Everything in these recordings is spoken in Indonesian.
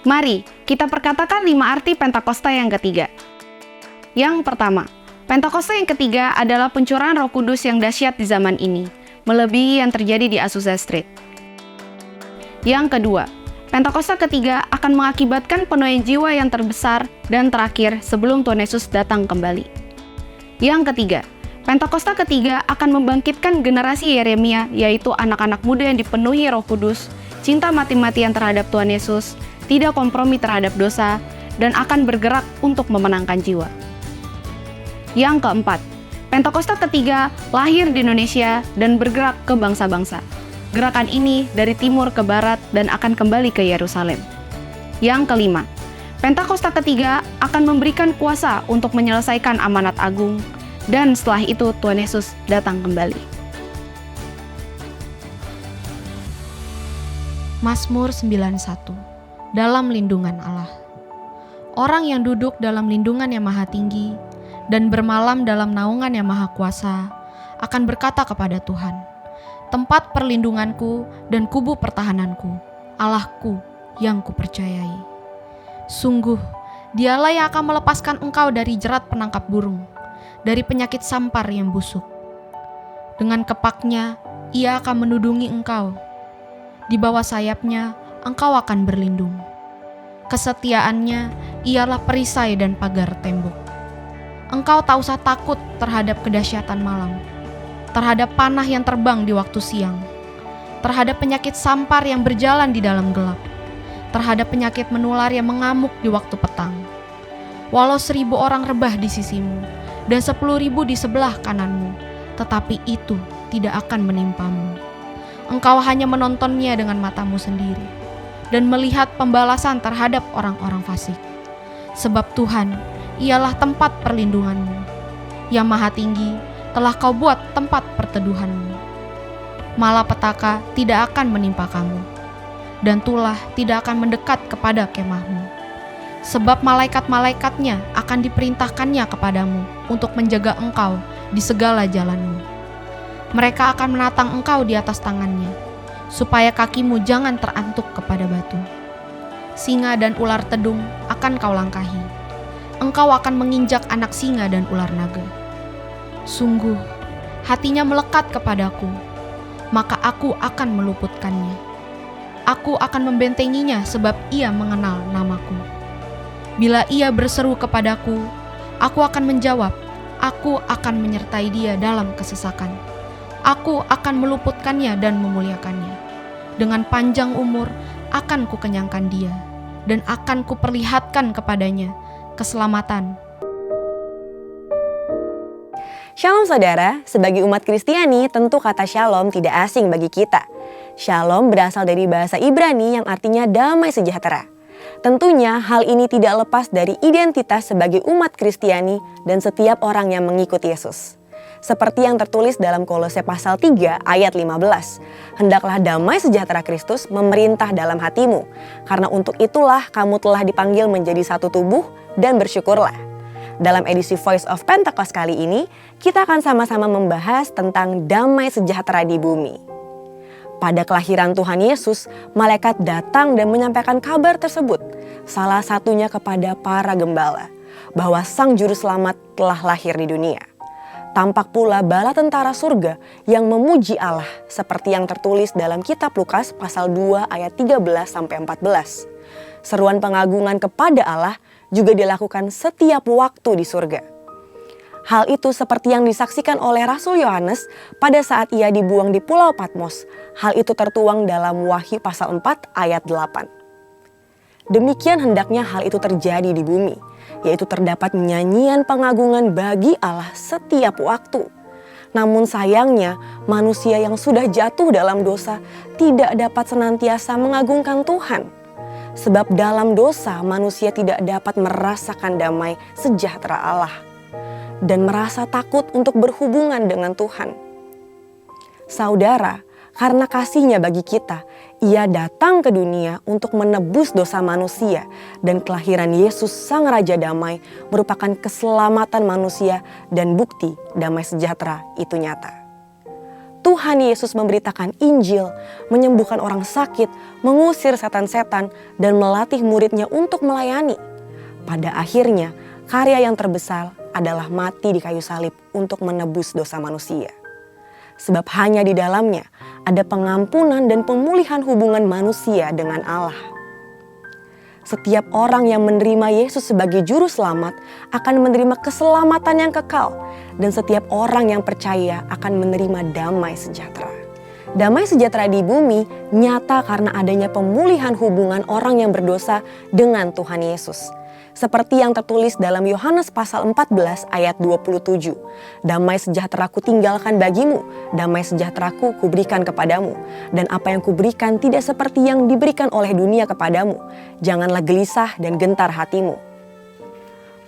Mari kita perkatakan 5 arti Pentakosta yang ketiga. Yang pertama, Pentakosta yang ketiga adalah pencurahan Roh Kudus yang dahsyat di zaman ini, melebihi yang terjadi di Azusa Street. Yang kedua, Pentakosta ketiga akan mengakibatkan penuaian jiwa yang terbesar dan terakhir sebelum Tuhan Yesus datang kembali. Yang ketiga, Pentakosta ketiga akan membangkitkan generasi Yeremia, yaitu anak-anak muda yang dipenuhi Roh Kudus, cinta mati-matian terhadap Tuhan Yesus, tidak kompromi terhadap dosa, dan akan bergerak untuk memenangkan jiwa. Yang keempat, Pentakosta ketiga lahir di Indonesia dan bergerak ke bangsa-bangsa. Gerakan ini dari timur ke barat dan akan kembali ke Yerusalem. Yang kelima, Pentakosta ketiga akan memberikan kuasa untuk menyelesaikan amanat agung, dan setelah itu Tuhan Yesus datang kembali. Mazmur 91. Dalam lindungan Allah. Orang yang duduk dalam lindungan yang maha tinggi dan bermalam dalam naungan yang maha kuasa akan berkata kepada Tuhan, tempat perlindunganku dan kubu pertahananku, Allahku yang kupercayai. Sungguh, dialah yang akan melepaskan engkau dari jerat penangkap burung, dari penyakit sampar yang busuk. Dengan kepaknya, ia akan menudungi engkau. Di bawah sayapnya, engkau akan berlindung. Kesetiaannya ialah perisai dan pagar tembok. Engkau tak usah takut terhadap kedahsyatan malam, terhadap panah yang terbang di waktu siang, terhadap penyakit sampar yang berjalan di dalam gelap, terhadap penyakit menular yang mengamuk di waktu petang. Walau 1.000 orang rebah di sisimu, dan 10.000 di sebelah kananmu, tetapi itu tidak akan menimpamu. Engkau hanya menontonnya dengan matamu sendiri, dan melihat pembalasan terhadap orang-orang fasik. Sebab Tuhan, ialah tempat perlindunganmu. Yang maha tinggi, telah kau buat tempat perteduhanmu. Malapetaka tidak akan menimpa kamu, dan tulah tidak akan mendekat kepada kemahmu. Sebab malaikat-malaikatnya akan diperintahkannya kepadamu untuk menjaga engkau di segala jalanmu. Mereka akan menatang engkau di atas tangannya, supaya kakimu jangan terantuk kepada batu. Singa dan ular tedung akan kau langkahi. Engkau akan menginjak anak singa dan ular naga. Sungguh, hatinya melekat kepadaku, maka aku akan meluputkannya. Aku akan membentenginya sebab ia mengenal namaku. Bila ia berseru kepadaku, aku akan menjawab. Aku akan menyertai dia dalam kesesakan. Aku akan meluputkannya dan memuliakannya. Dengan panjang umur akan kukenyangkan dia, dan akan kuperlihatkan kepadanya keselamatan. Shalom saudara, sebagai umat Kristiani tentu kata shalom tidak asing bagi kita. Shalom berasal dari bahasa Ibrani yang artinya damai sejahtera. Tentunya hal ini tidak lepas dari identitas sebagai umat Kristiani dan setiap orang yang mengikuti Yesus. Seperti yang tertulis dalam Kolose pasal 3 ayat 15. Hendaklah damai sejahtera Kristus memerintah dalam hatimu, karena untuk itulah kamu telah dipanggil menjadi satu tubuh dan bersyukurlah. Dalam edisi Voice of Pentecost kali ini, kita akan sama-sama membahas tentang damai sejahtera di bumi. Pada kelahiran Tuhan Yesus, malaikat datang dan menyampaikan kabar tersebut, salah satunya kepada para gembala, bahwa Sang Juru Selamat telah lahir di dunia. Tampak pula bala tentara surga yang memuji Allah, seperti yang tertulis dalam kitab Lukas pasal 2 ayat 13-14. Seruan pengagungan kepada Allah juga dilakukan setiap waktu di surga. Hal itu seperti yang disaksikan oleh Rasul Yohanes pada saat ia dibuang di Pulau Patmos. Hal itu tertuang dalam Wahyu pasal 4 ayat 8. Demikian hendaknya hal itu terjadi di bumi, yaitu terdapat nyanyian pengagungan bagi Allah setiap waktu. Namun sayangnya manusia yang sudah jatuh dalam dosa tidak dapat senantiasa mengagungkan Tuhan. Sebab dalam dosa manusia tidak dapat merasakan damai sejahtera Allah dan merasa takut untuk berhubungan dengan Tuhan. Saudara, karena kasih-Nya bagi kita, Ia datang ke dunia untuk menebus dosa manusia, dan kelahiran Yesus Sang Raja Damai merupakan keselamatan manusia dan bukti damai sejahtera itu nyata. Tuhan Yesus memberitakan Injil, menyembuhkan orang sakit, mengusir setan-setan, dan melatih muridnya untuk melayani. Pada akhirnya, karya yang terbesar adalah mati di kayu salib untuk menebus dosa manusia. Sebab hanya di dalamnya ada pengampunan dan pemulihan hubungan manusia dengan Allah. Setiap orang yang menerima Yesus sebagai juru selamat akan menerima keselamatan yang kekal, dan setiap orang yang percaya akan menerima damai sejahtera. Damai sejahtera di bumi nyata karena adanya pemulihan hubungan orang yang berdosa dengan Tuhan Yesus. Seperti yang tertulis dalam Yohanes pasal 14 ayat 27. Damai sejahteraku tinggalkan bagimu, damai sejahteraku kuberikan kepadamu. Dan apa yang kuberikan tidak seperti yang diberikan oleh dunia kepadamu. Janganlah gelisah dan gentar hatimu.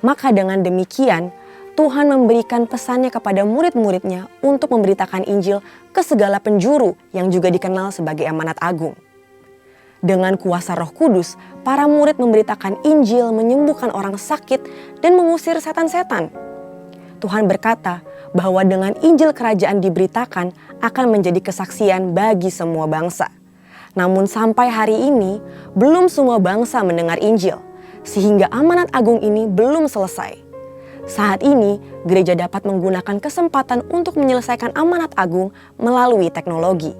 Maka dengan demikian, Tuhan memberikan pesannya kepada murid-muridnya untuk memberitakan Injil ke segala penjuru yang juga dikenal sebagai amanat agung. Dengan kuasa Roh Kudus, para murid memberitakan Injil, menyembuhkan orang sakit, dan mengusir setan-setan. Tuhan berkata bahwa dengan Injil kerajaan diberitakan akan menjadi kesaksian bagi semua bangsa. Namun sampai hari ini, belum semua bangsa mendengar Injil, sehingga amanat agung ini belum selesai. Saat ini, gereja dapat menggunakan kesempatan untuk menyelesaikan amanat agung melalui teknologi.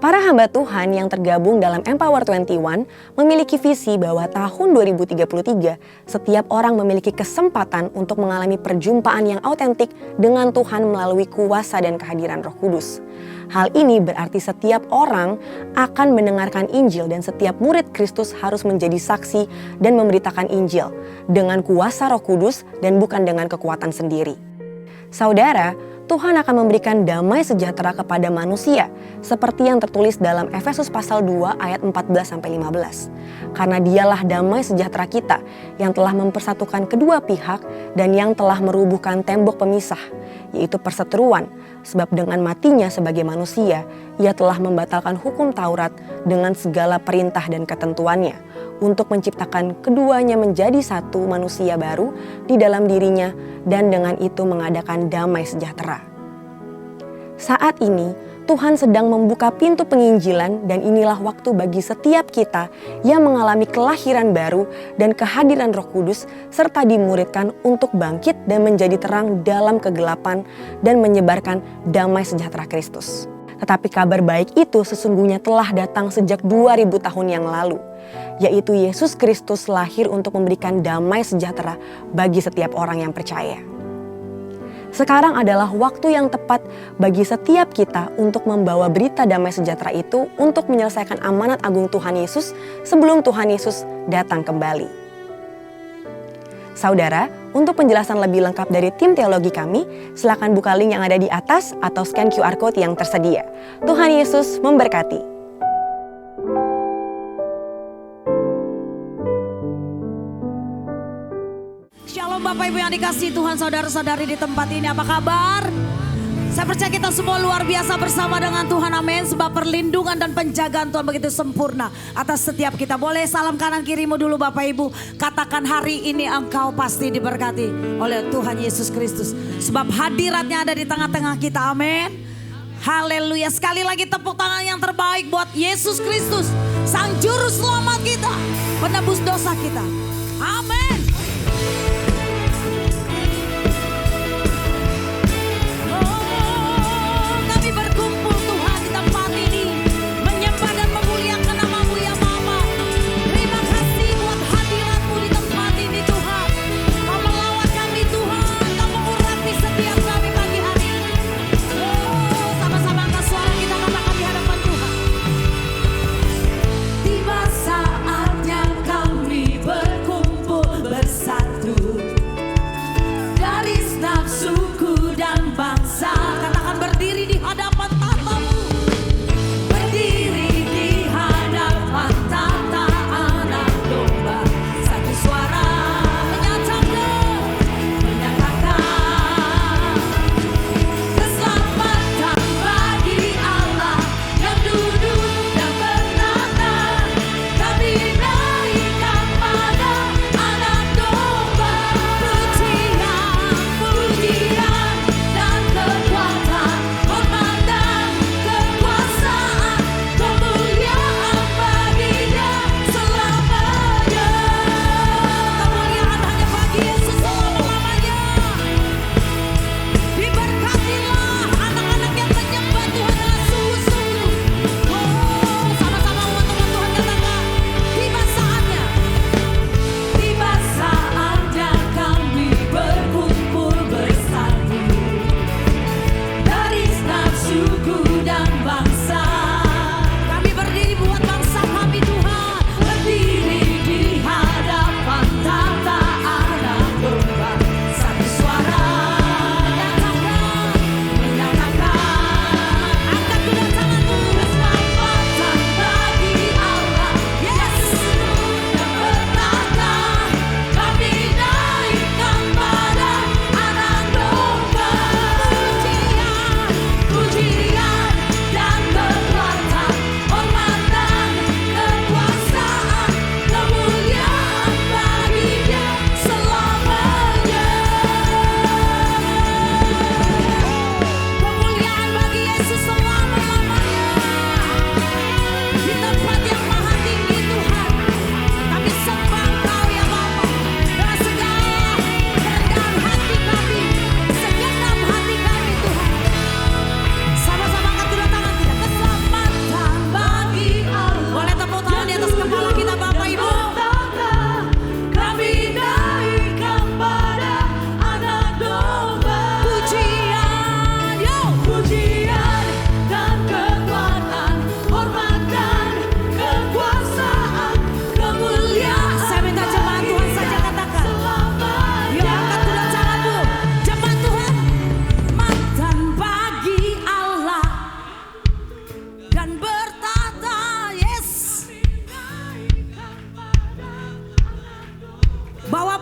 Para hamba Tuhan yang tergabung dalam Empower 21 memiliki visi bahwa tahun 2033 setiap orang memiliki kesempatan untuk mengalami perjumpaan yang autentik dengan Tuhan melalui kuasa dan kehadiran Roh Kudus. Hal ini berarti setiap orang akan mendengarkan Injil dan setiap murid Kristus harus menjadi saksi dan memberitakan Injil dengan kuasa Roh Kudus dan bukan dengan kekuatan sendiri. Saudara, Tuhan akan memberikan damai sejahtera kepada manusia seperti yang tertulis dalam Efesus pasal 2 ayat 14-15. Karena dialah damai sejahtera kita yang telah mempersatukan kedua pihak dan yang telah merubuhkan tembok pemisah, yaitu perseteruan. Sebab dengan matinya sebagai manusia, ia telah membatalkan hukum Taurat dengan segala perintah dan ketentuannya untuk menciptakan keduanya menjadi satu manusia baru di dalam dirinya dan dengan itu mengadakan damai sejahtera. Saat ini, Tuhan sedang membuka pintu penginjilan dan inilah waktu bagi setiap kita yang mengalami kelahiran baru dan kehadiran Roh Kudus serta dimuridkan untuk bangkit dan menjadi terang dalam kegelapan dan menyebarkan damai sejahtera Kristus. Tetapi kabar baik itu sesungguhnya telah datang sejak 2000 tahun yang lalu, yaitu Yesus Kristus lahir untuk memberikan damai sejahtera bagi setiap orang yang percaya. Sekarang adalah waktu yang tepat bagi setiap kita untuk membawa berita damai sejahtera itu untuk menyelesaikan amanat agung Tuhan Yesus sebelum Tuhan Yesus datang kembali. Saudara, untuk penjelasan lebih lengkap dari tim teologi kami, silakan buka link yang ada di atas atau scan QR Code yang tersedia. Tuhan Yesus memberkati. Shalom Bapak Ibu yang dikasihi Tuhan, saudara-saudari di tempat ini, apa kabar? Saya percaya kita semua luar biasa bersama dengan Tuhan, amin. Sebab perlindungan dan penjagaan Tuhan begitu sempurna atas setiap kita. Boleh salam kanan kirimu dulu Bapak Ibu. Katakan hari ini engkau pasti diberkati oleh Tuhan Yesus Kristus. Sebab hadiratnya ada di tengah-tengah kita, amin. Haleluya. Sekali lagi tepuk tangan yang terbaik buat Yesus Kristus, Sang Juru Selamat kita, penebus dosa kita. Amin. Saatnya kami berkumpul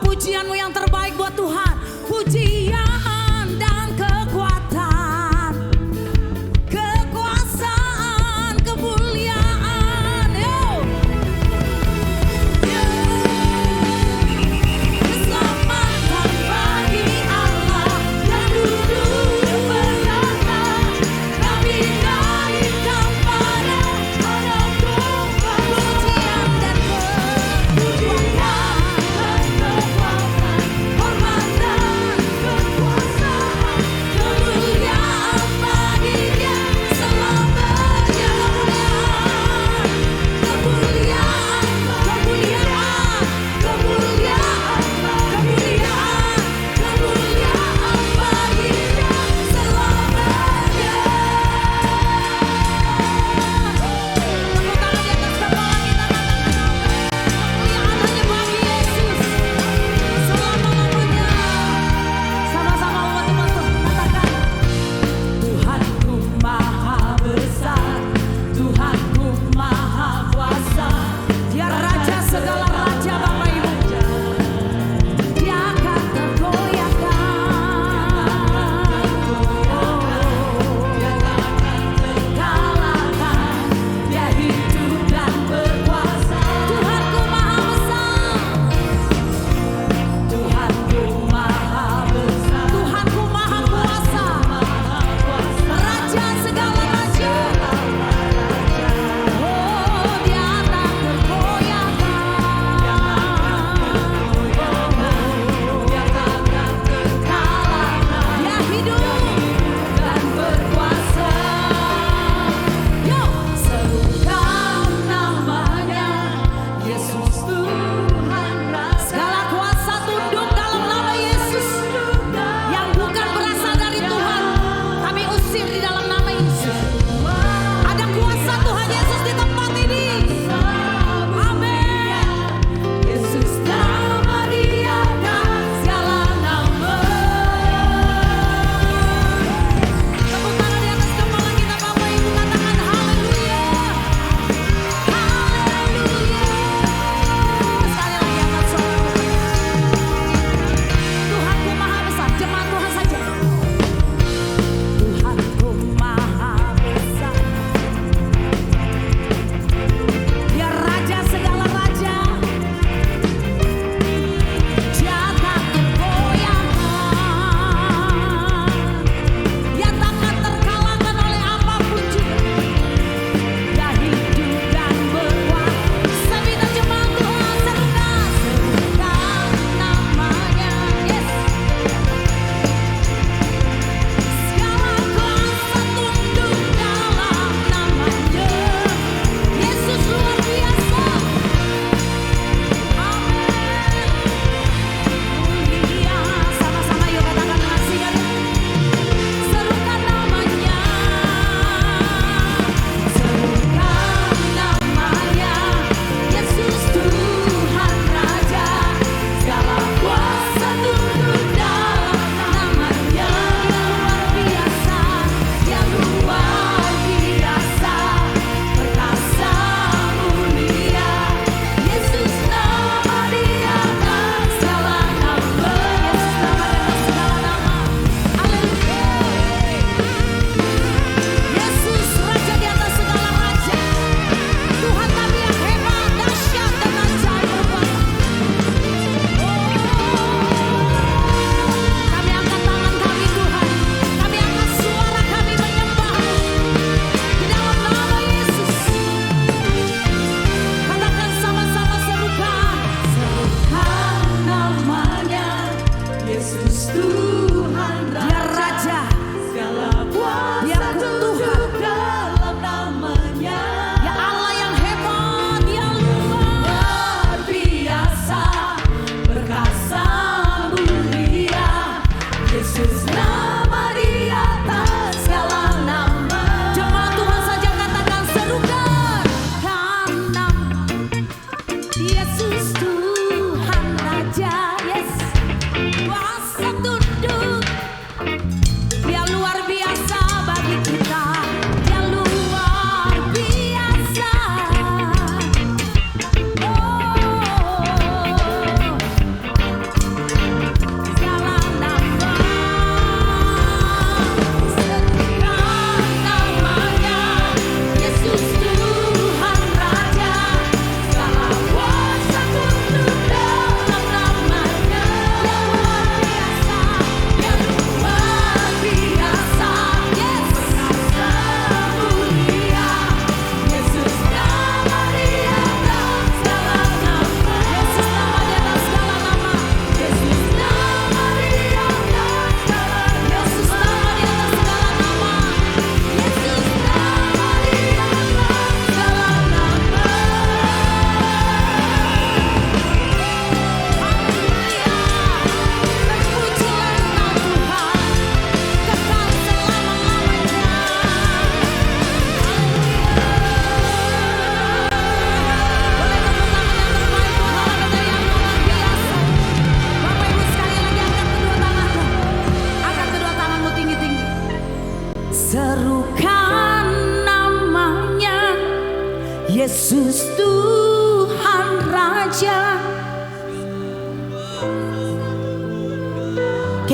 pujianmu yang terbaik buat Tuhan. Pujian dan kekuatan, kekuasaan, kemuliaan. Keselamatan bagi Allah yang duduk bersama. Kami naikkan pada pujian dan kekuatan, hormat dan kekuatan.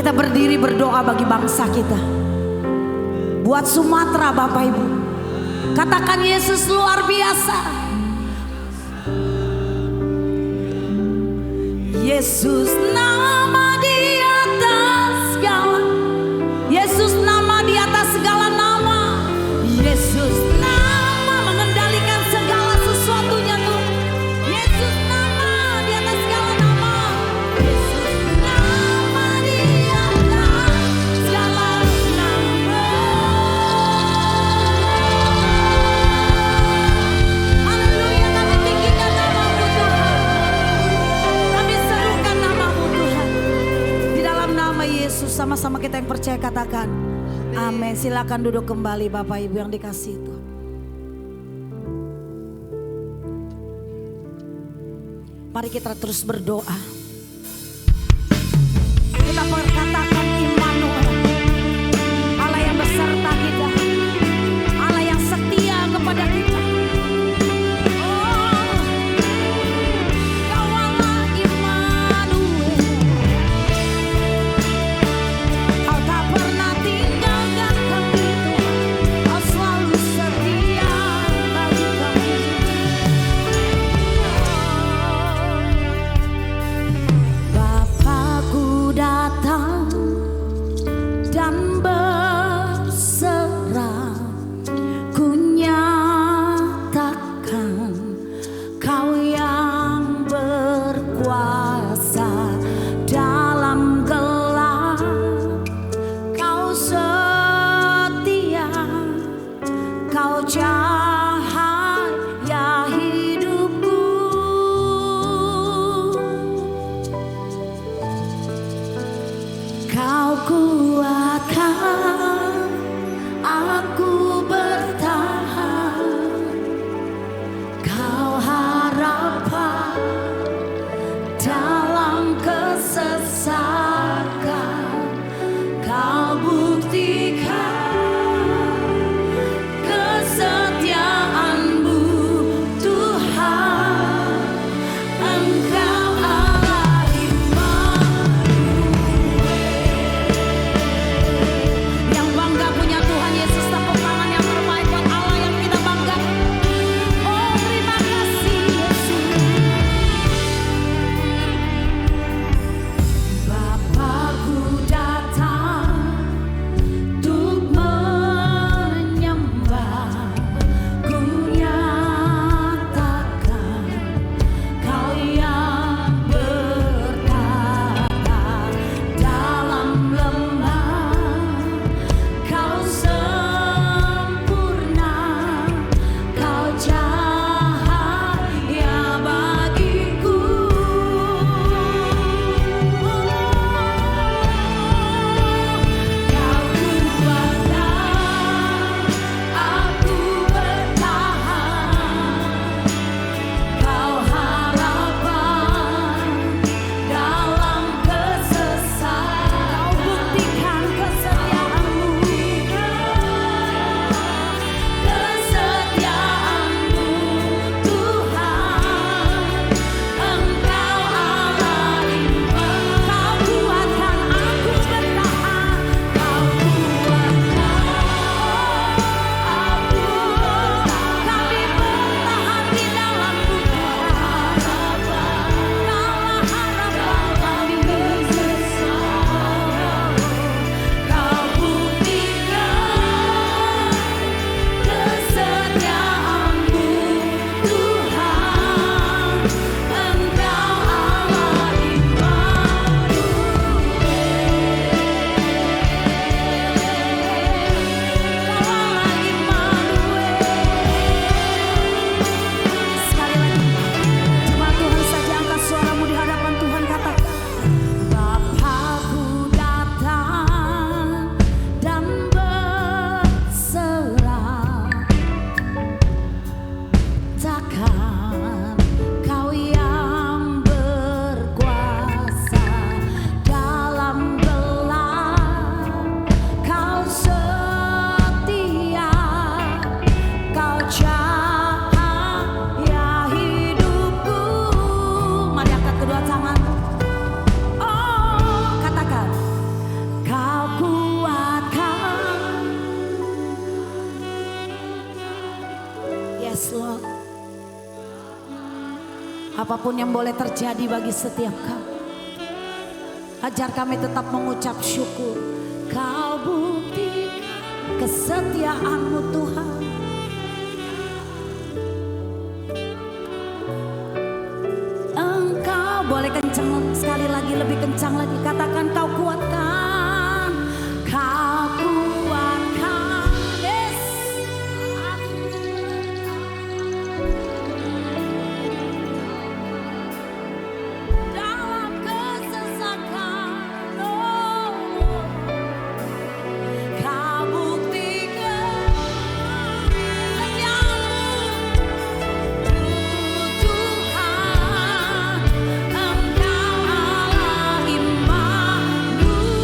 kita berdiri berdoa bagi bangsa kita. Buat Sumatera Bapak Ibu. Katakan Yesus luar biasa. Yesus nama di atas segala. Yesus nama di atas segala nama. Yesus nama mengendalikan segala sesuatunya Tuhan. Yesus nama di atas segala nama. Yesus nama di atas segala nama. Haleluya, kami tinggikan nama-Mu Tuhan. Kami serukan nama-Mu Tuhan. Di dalam nama Yesus sama-sama kita yang percaya katakan amin. Silakan duduk kembali Bapak Ibu yang dikasihi Tuhan. Mari kita terus berdoa. Kita perkatakan Immanuel, Allah yang beserta kita, Allah yang setia kepada kita. Oh, Kau Allah Immanuel, Kau tak pernah tinggalkan kami, Kau selalu setia bagi kami. Bapakku datang dan berserah, ku nyatakan Kau yang berkuasa dalam gelap. Kau setia, Kau cahaya hidupku. Kau kuatkan aku bertahan. Kau harapan dalam kesesakan. Kau buktikan kesetiaan-Mu Tuhan. Engkau Allah yang bangga punya Tuhan Yesus. Tepuk tangan yang terbaik buat Allah yang kita bangga. Oh terima kasih Yesus. Bapa Apapun yang boleh terjadi bagi setiap kami, ajar kami tetap mengucap syukur. Kau buktikan kesetiaan-Mu Tuhan. Engkau boleh kencang sekali lagi, lebih kencang lagi. Katakan kau kuatkan, kau kuatkan. Yes. Dalam kesesakan, oh, kau buktikan setiamu, Tuhan. Engkau Allah Immanuel.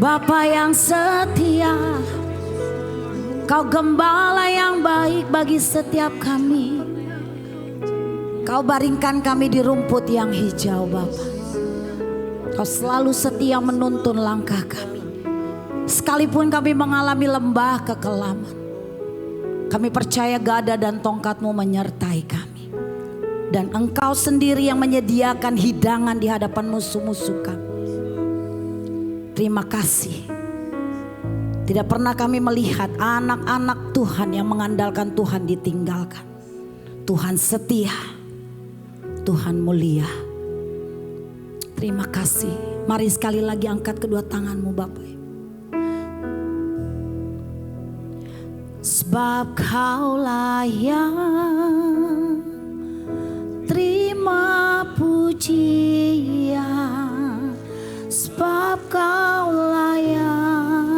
Bapa yang setia, Kau gembala yang baik bagi setiap kami. Kau baringkan kami di rumput yang hijau Bapa. Kau selalu setia menuntun langkah kami. Sekalipun kami mengalami lembah kekelaman, kami percaya gada dan tongkat-Mu menyertai kami. Dan Engkau sendiri yang menyediakan hidangan di hadapan musuh-musuh kami. Terima kasih. Tidak pernah kami melihat anak-anak Tuhan yang mengandalkan Tuhan ditinggalkan. Tuhan setia, Tuhan mulia. Terima kasih. Mari sekali lagi angkat kedua tanganmu Bapak. Sebab Kau layak terima pujian, sebab Kau layak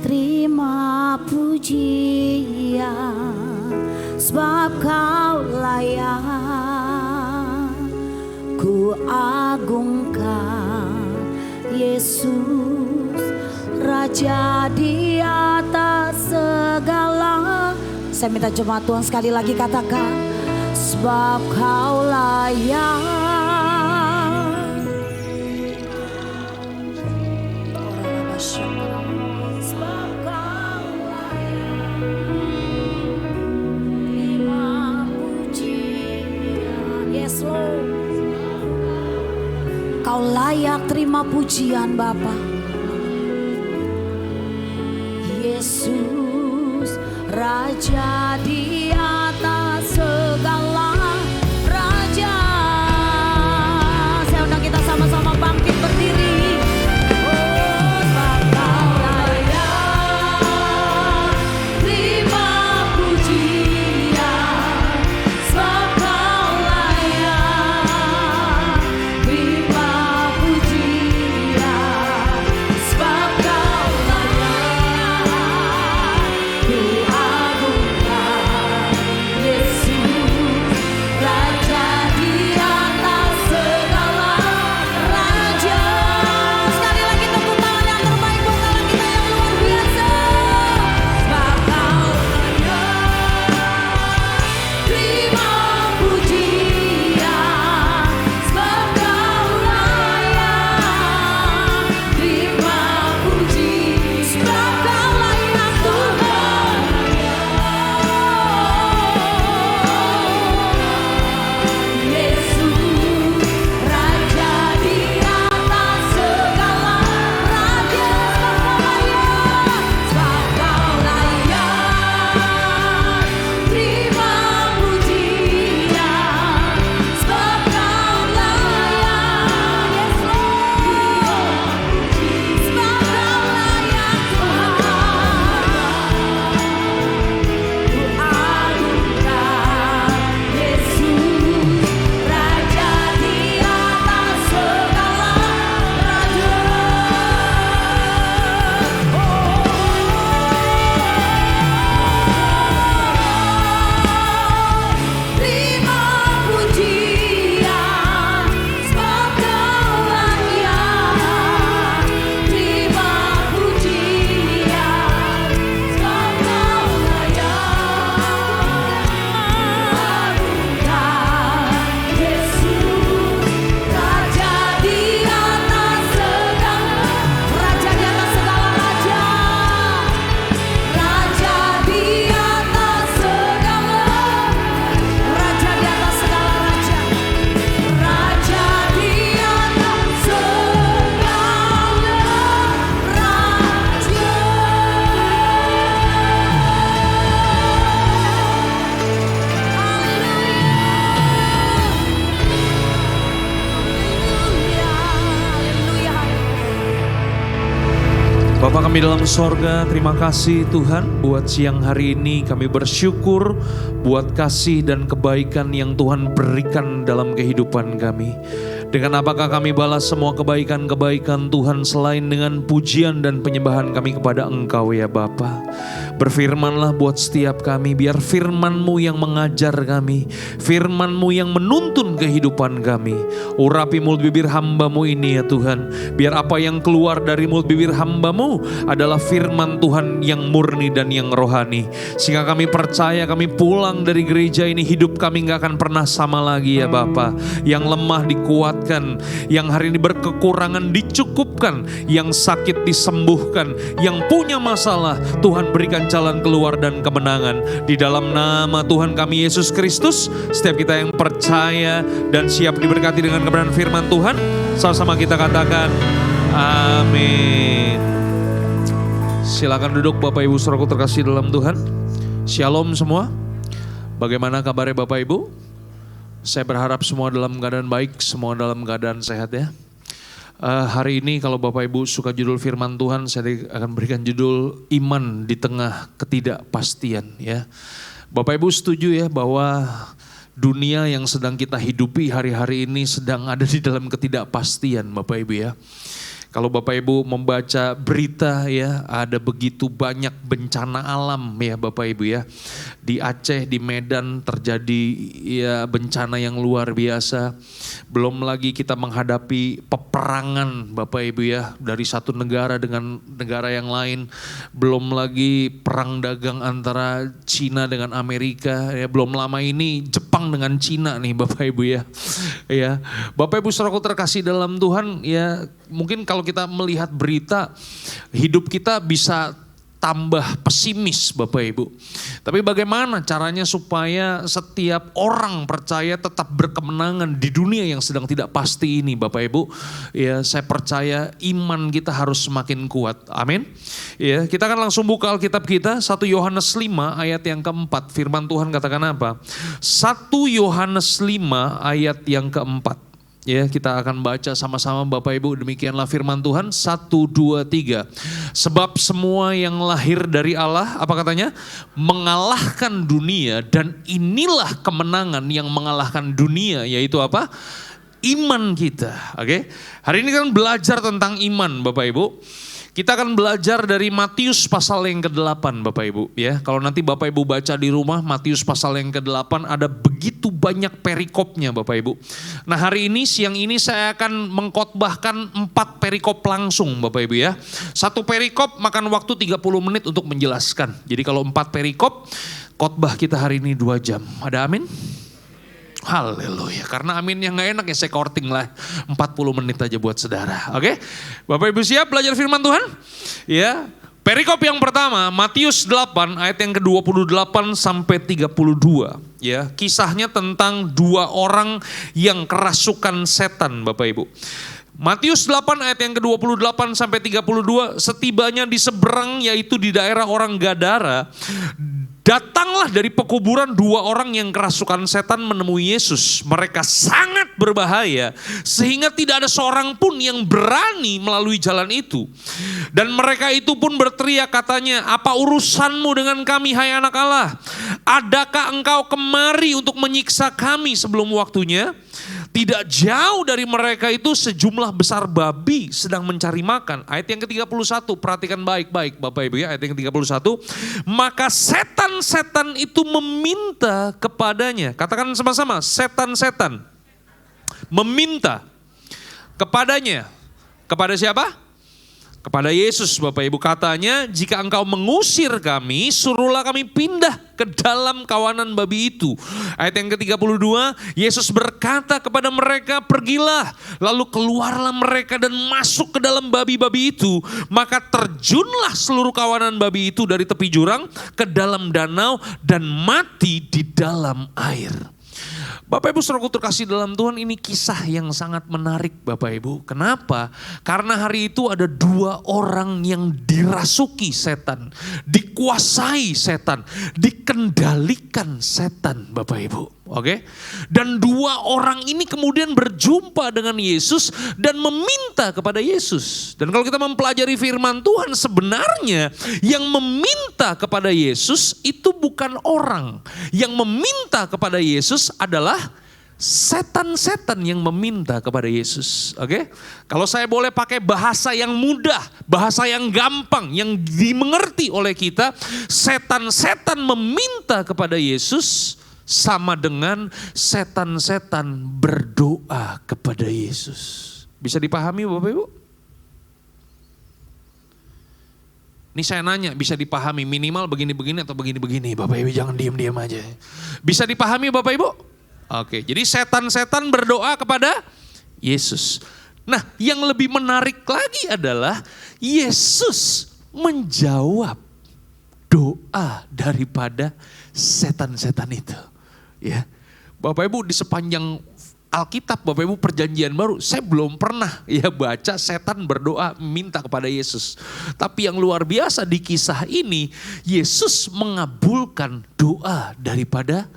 terima pujian, sebab Kau layak ku agungkan Yesus, Raja di atas segala. Saya minta jemaat Tuhan sekali lagi katakan, sebab Kau layak. Sebab Kau layak terima pujian. Yes Lord. Kau layak terima pujian Bapa. Yesus, Raja di atas segala raja. Saya undang kita sama-sama bangkit berdiri. Oh, sebab Kau layak terima pujian, sebab Kau layak terima pujian, sebab Kau layak ku agungkan Yesus, Raja di atas segala raja. Sekali lagi tepuk tangan yang terbaik buat Tuhan kita yang luar biasa. Sebab Kau layak terima pujian, sebab Kau layak terima puji, sebab Kau layak Tuhan. Yesus, Raja di atas segala raja. Sebab Kau layak terima pujian, sebab Kau layak. Yes Lord, sebab Kau layak Tuhan. Ku agungkan Yesus, Raja di atas segala raja. Terima pujian, sebab Kau layak terima pujian, sebab Kau layak. Agungkan Yesus, Raja di atas segala raja, di atas segala raja, Raja di atas segala raja, di atas segala raja, Raja di atas segala Bapa kami dalam sorga, terima kasih Tuhan buat siang hari ini. Kami bersyukur buat kasih dan kebaikan yang Tuhan berikan dalam kehidupan kami. Dengan apakah kami balas semua kebaikan-kebaikan Tuhan selain dengan pujian dan penyembahan kami kepada Engkau ya Bapa. Berfirmanlah buat setiap kami, biar firman-Mu yang mengajar kami, firman-Mu yang menuntun kehidupan kami. Urapi mulut bibir hamba-Mu ini ya Tuhan, biar apa yang keluar dari mulut bibir hamba-Mu adalah firman Tuhan yang murni dan yang rohani. Sehingga kami percaya kami pulang dari gereja ini, hidup kami gak akan pernah sama lagi ya Bapa. Yang lemah dikuatkan, yang hari ini berkekurangan dicukupkan, yang sakit disembuhkan, yang punya masalah Tuhan berikan jalan keluar dan kemenangan. Di dalam nama Tuhan kami Yesus Kristus, setiap kita yang percaya dan siap diberkati dengan kebenaran firman Tuhan, sama-sama kita katakan amin. Silakan duduk Bapak Ibu saudaraku terkasih dalam Tuhan. Shalom semua. Bagaimana kabarnya Bapak Ibu? Saya berharap semua dalam keadaan baik, semua dalam keadaan sehat ya. Hari ini kalau Bapak Ibu suka judul firman Tuhan, saya akan berikan judul iman di tengah ketidakpastian ya. Bapak Ibu setuju ya bahwa dunia yang sedang kita hidupi hari-hari ini sedang ada di dalam ketidakpastian Bapak Ibu ya. Kalau Bapak Ibu membaca berita ya, ada begitu banyak bencana alam ya Bapak Ibu ya. Di Aceh, di Medan terjadi ya bencana yang luar biasa. Belum lagi kita menghadapi peperangan Bapak Ibu ya, dari satu negara dengan negara yang lain. Belum lagi perang dagang antara Cina dengan Amerika ya. Belum lama ini Jepang dengan Cina nih Bapak Ibu ya. Ya, Bapak Ibu saudaraku terkasih dalam Tuhan ya, mungkin kalau kita melihat berita, hidup kita bisa tambah pesimis Bapak Ibu. Tapi bagaimana caranya supaya setiap orang percaya tetap berkemenangan di dunia yang sedang tidak pasti ini Bapak Ibu. Ya, saya percaya iman kita harus semakin kuat. Amin. Ya, kita akan langsung buka Alkitab kita 1 Yohanes 5 ayat yang keempat. Firman Tuhan katakan apa? 1 Yohanes 5 ayat yang keempat. Ya, kita akan baca sama-sama Bapak Ibu. Demikianlah firman Tuhan. 1, 2, 3. Sebab semua yang lahir dari Allah, apa katanya? Mengalahkan dunia, dan inilah kemenangan yang mengalahkan dunia, yaitu apa? Iman kita. Oke. Hari ini kan belajar tentang iman Bapak Ibu. Kita akan belajar dari Matius pasal yang ke-8 Bapak Ibu ya. Kalau nanti Bapak Ibu baca di rumah Matius pasal yang ke-8 ada begitu banyak perikopnya Bapak Ibu. Nah hari ini siang ini saya akan mengkhotbahkan 4 perikop langsung Bapak Ibu ya. Satu perikop makan waktu 30 menit untuk menjelaskan. Jadi kalau 4 perikop khotbah kita hari ini 2 jam. Ada amin? Haleluya, karena amin yang gak enak ya saya korting lah 40 menit aja buat saudara. Oke, Bapak Ibu siap belajar firman Tuhan? Ya, perikop yang pertama Matius 8 ayat yang ke-28 sampai 32. Ya, kisahnya tentang 2 orang yang kerasukan setan Bapak Ibu. Matius 8 ayat yang ke-28 sampai 32, setibanya di seberang yaitu di daerah orang Gadara, datanglah dari pekuburan 2 orang yang kerasukan setan menemui Yesus. Mereka sangat berbahaya sehingga tidak ada seorang pun yang berani melalui jalan itu. Dan mereka itu pun berteriak katanya, apa urusanmu dengan kami hai anak Allah? Adakah engkau kemari untuk menyiksa kami sebelum waktunya? Tidak jauh dari mereka itu sejumlah besar babi sedang mencari makan. Ayat yang ke-31, perhatikan baik-baik Bapak Ibu ya, ayat yang ke-31. Maka setan-setan itu meminta kepadanya. Katakan sama-sama, setan-setan meminta kepadanya. Kepada siapa? Kepada Yesus Bapak Ibu. Katanya, jika engkau mengusir kami, suruhlah kami pindah ke dalam kawanan babi itu. Ayat yang ke-32, Yesus berkata kepada mereka, pergilah. Lalu keluarlah mereka dan masuk ke dalam babi-babi itu. Maka terjunlah seluruh kawanan babi itu dari tepi jurang ke dalam danau dan mati di dalam air. Bapak Ibu saudaraku terkasih dalam Tuhan, ini kisah yang sangat menarik Bapak Ibu. Kenapa? Karena hari itu ada 2 orang yang dirasuki setan, dikuasai setan, dikendalikan setan Bapak Ibu. Oke? Dan 2 orang ini kemudian berjumpa dengan Yesus dan meminta kepada Yesus. Dan kalau kita mempelajari firman Tuhan, sebenarnya yang meminta kepada Yesus itu bukan orang. Yang meminta kepada Yesus adalah setan-setan yang meminta kepada Yesus. Oke? Kalau saya boleh pakai bahasa yang mudah, bahasa yang gampang, yang dimengerti oleh kita, setan-setan meminta kepada Yesus sama dengan setan-setan berdoa kepada Yesus. Bisa dipahami Bapak Ibu? Ini saya nanya, bisa dipahami minimal begini-begini atau begini-begini. Bapak Ibu jangan diam-diam aja. Bisa dipahami Bapak Ibu? Oke, jadi setan-setan berdoa kepada Yesus. Nah, yang lebih menarik lagi adalah Yesus menjawab doa daripada setan-setan itu. Ya, Bapak Ibu di sepanjang Alkitab, Bapak Ibu perjanjian baru, saya belum pernah ya baca setan berdoa minta kepada Yesus. Tapi yang luar biasa di kisah ini, Yesus mengabulkan doa daripada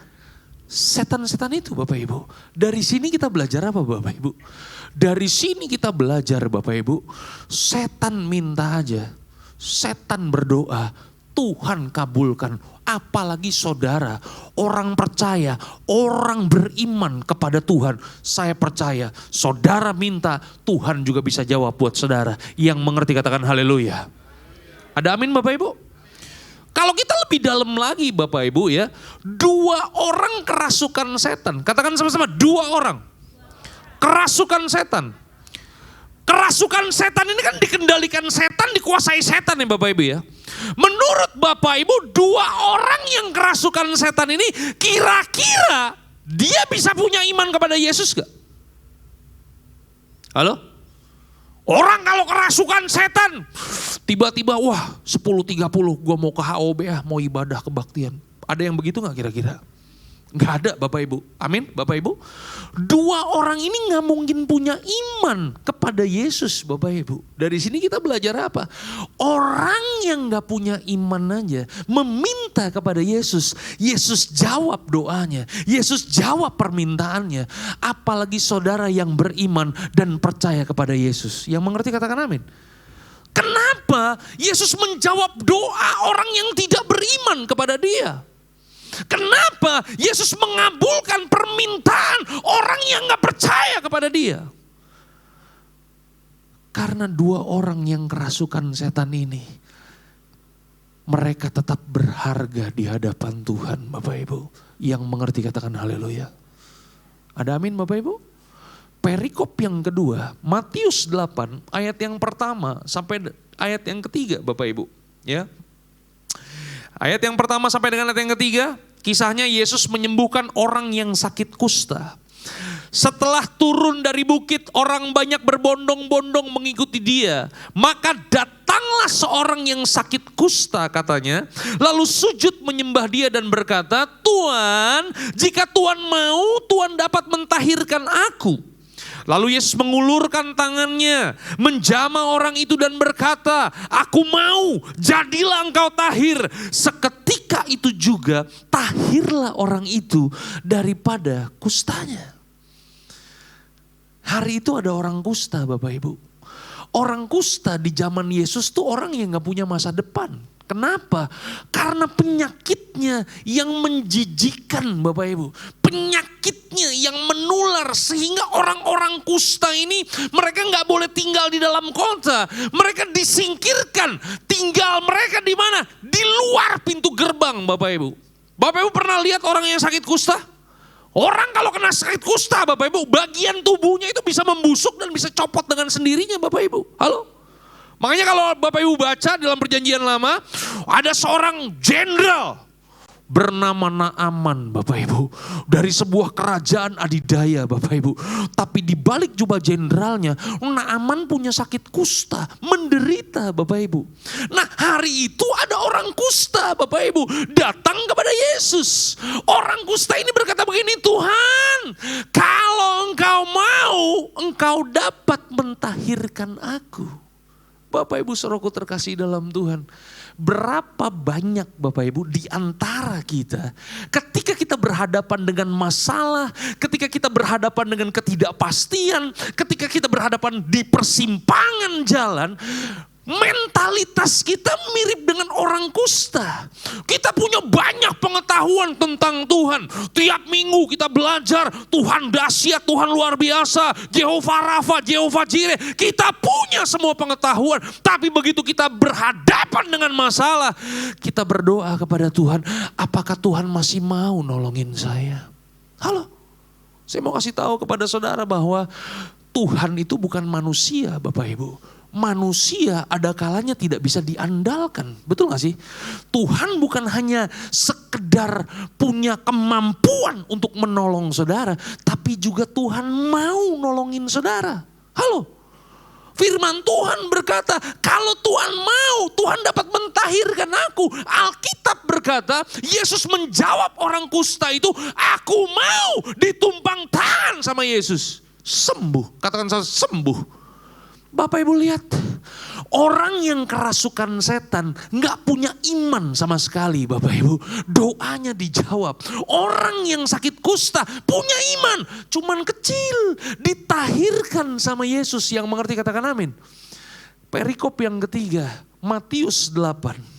setan-setan itu Bapak Ibu. Dari sini kita belajar apa Bapak Ibu? Dari sini kita belajar Bapak Ibu, setan minta aja, setan berdoa, Tuhan kabulkan. Apalagi saudara, orang percaya, orang beriman kepada Tuhan. Saya percaya, saudara minta, Tuhan juga bisa jawab buat saudara. Yang mengerti katakan haleluya. Ada amin Bapak Ibu? Kalau kita lebih dalam lagi Bapak Ibu ya, 2 orang kerasukan setan. Katakan sama-sama 2 orang. Kerasukan setan. Kerasukan setan ini kan dikendalikan setan, dikuasai setan ya Bapak Ibu ya. Menurut Bapak Ibu 2 orang yang kerasukan setan ini kira-kira dia bisa punya iman kepada Yesus gak? Halo? Orang kalau kerasukan setan, tiba-tiba wah 10.30 gue mau ke HOB mau ibadah kebaktian. Ada yang begitu gak kira-kira? Gak ada Bapak Ibu. Amin Bapak Ibu. 2 orang ini gak mungkin punya iman kepada Yesus Bapak Ibu. Dari sini kita belajar apa? Orang yang gak punya iman aja meminta kepada Yesus. Yesus jawab doanya. Yesus jawab permintaannya. Apalagi saudara yang beriman dan percaya kepada Yesus. Yang mengerti katakan amin. Kenapa Yesus menjawab doa orang yang tidak beriman kepada dia? Kenapa Yesus mengabulkan permintaan orang yang gak percaya kepada dia? Karena 2 orang yang kerasukan setan ini, mereka tetap berharga di hadapan Tuhan Bapak Ibu. Yang mengerti katakan haleluya. Ada amin Bapak Ibu? Perikop yang kedua, Matius 8 ayat yang pertama sampai ayat yang ketiga Bapak Ibu. Ya. Ayat yang pertama sampai dengan ayat yang ketiga, kisahnya Yesus menyembuhkan orang yang sakit kusta. Setelah turun dari bukit, orang banyak berbondong-bondong mengikuti dia. Maka datanglah seorang yang sakit kusta katanya, lalu sujud menyembah dia dan berkata, Tuhan, jika Tuhan mau, Tuhan dapat mentahirkan aku. Lalu Yesus mengulurkan tangannya, menjamah orang itu dan berkata, aku mau, jadilah engkau tahir. Seketika itu juga tahirlah orang itu daripada kustanya. Hari itu ada orang kusta Bapak Ibu. Orang kusta di zaman Yesus tuh orang yang gak punya masa depan. Kenapa? Karena penyakitnya yang menjijikan Bapak Ibu. Penyakitnya yang menular sehingga orang-orang kusta ini mereka gak boleh tinggal di dalam kota. Mereka disingkirkan. Tinggal mereka di mana? Di luar pintu gerbang Bapak Ibu. Bapak Ibu pernah lihat orang yang sakit kusta? Orang kalau kena sakit kusta Bapak Ibu, bagian tubuhnya itu bisa membusuk dan bisa copot dengan sendirinya Bapak Ibu. Halo? Makanya kalau Bapak Ibu baca dalam perjanjian lama, ada seorang jenderal bernama Naaman Bapak Ibu. Dari sebuah kerajaan adidaya Bapak Ibu. Tapi di balik jubah jenderalnya, Naaman punya sakit kusta, menderita Bapak Ibu. Nah hari itu ada orang kusta Bapak Ibu datang kepada Yesus. Orang kusta ini berkata begini, Tuhan, kalau engkau mau, engkau dapat mentahirkan aku. Bapak Ibu saudaraku terkasih dalam Tuhan. Berapa banyak Bapak Ibu di antara kita ketika kita berhadapan dengan masalah, ketika kita berhadapan dengan ketidakpastian, ketika kita berhadapan di persimpangan jalan, Mentalitas kita mirip dengan orang kusta. Kita punya banyak pengetahuan tentang Tuhan. Tiap minggu kita belajar Tuhan dahsyat, Tuhan luar biasa, Jehovah Rafa, Jehovah Jireh. Kita punya semua pengetahuan. Tapi begitu kita berhadapan dengan masalah, kita berdoa kepada Tuhan, apakah Tuhan masih mau nolongin saya? Halo, saya mau kasih tahu kepada saudara bahwa Tuhan itu bukan manusia, Bapak Ibu. Manusia ada kalanya tidak bisa diandalkan. Betul gak sih? Tuhan bukan hanya sekedar punya kemampuan untuk menolong saudara. Tapi juga Tuhan mau nolongin saudara. Halo? Firman Tuhan berkata, kalau Tuhan mau, Tuhan dapat mentahirkan aku. Alkitab berkata, Yesus menjawab orang kusta itu, aku mau ditumpang tangan sama Yesus. Sembuh, katakan saya sembuh. Bapak Ibu lihat, orang yang kerasukan setan gak punya iman sama sekali Bapak Ibu. Doanya dijawab. Orang yang sakit kusta punya iman, cuman kecil. Ditahirkan sama Yesus, yang mengerti katakan amin. Perikop yang ketiga, Matius 8.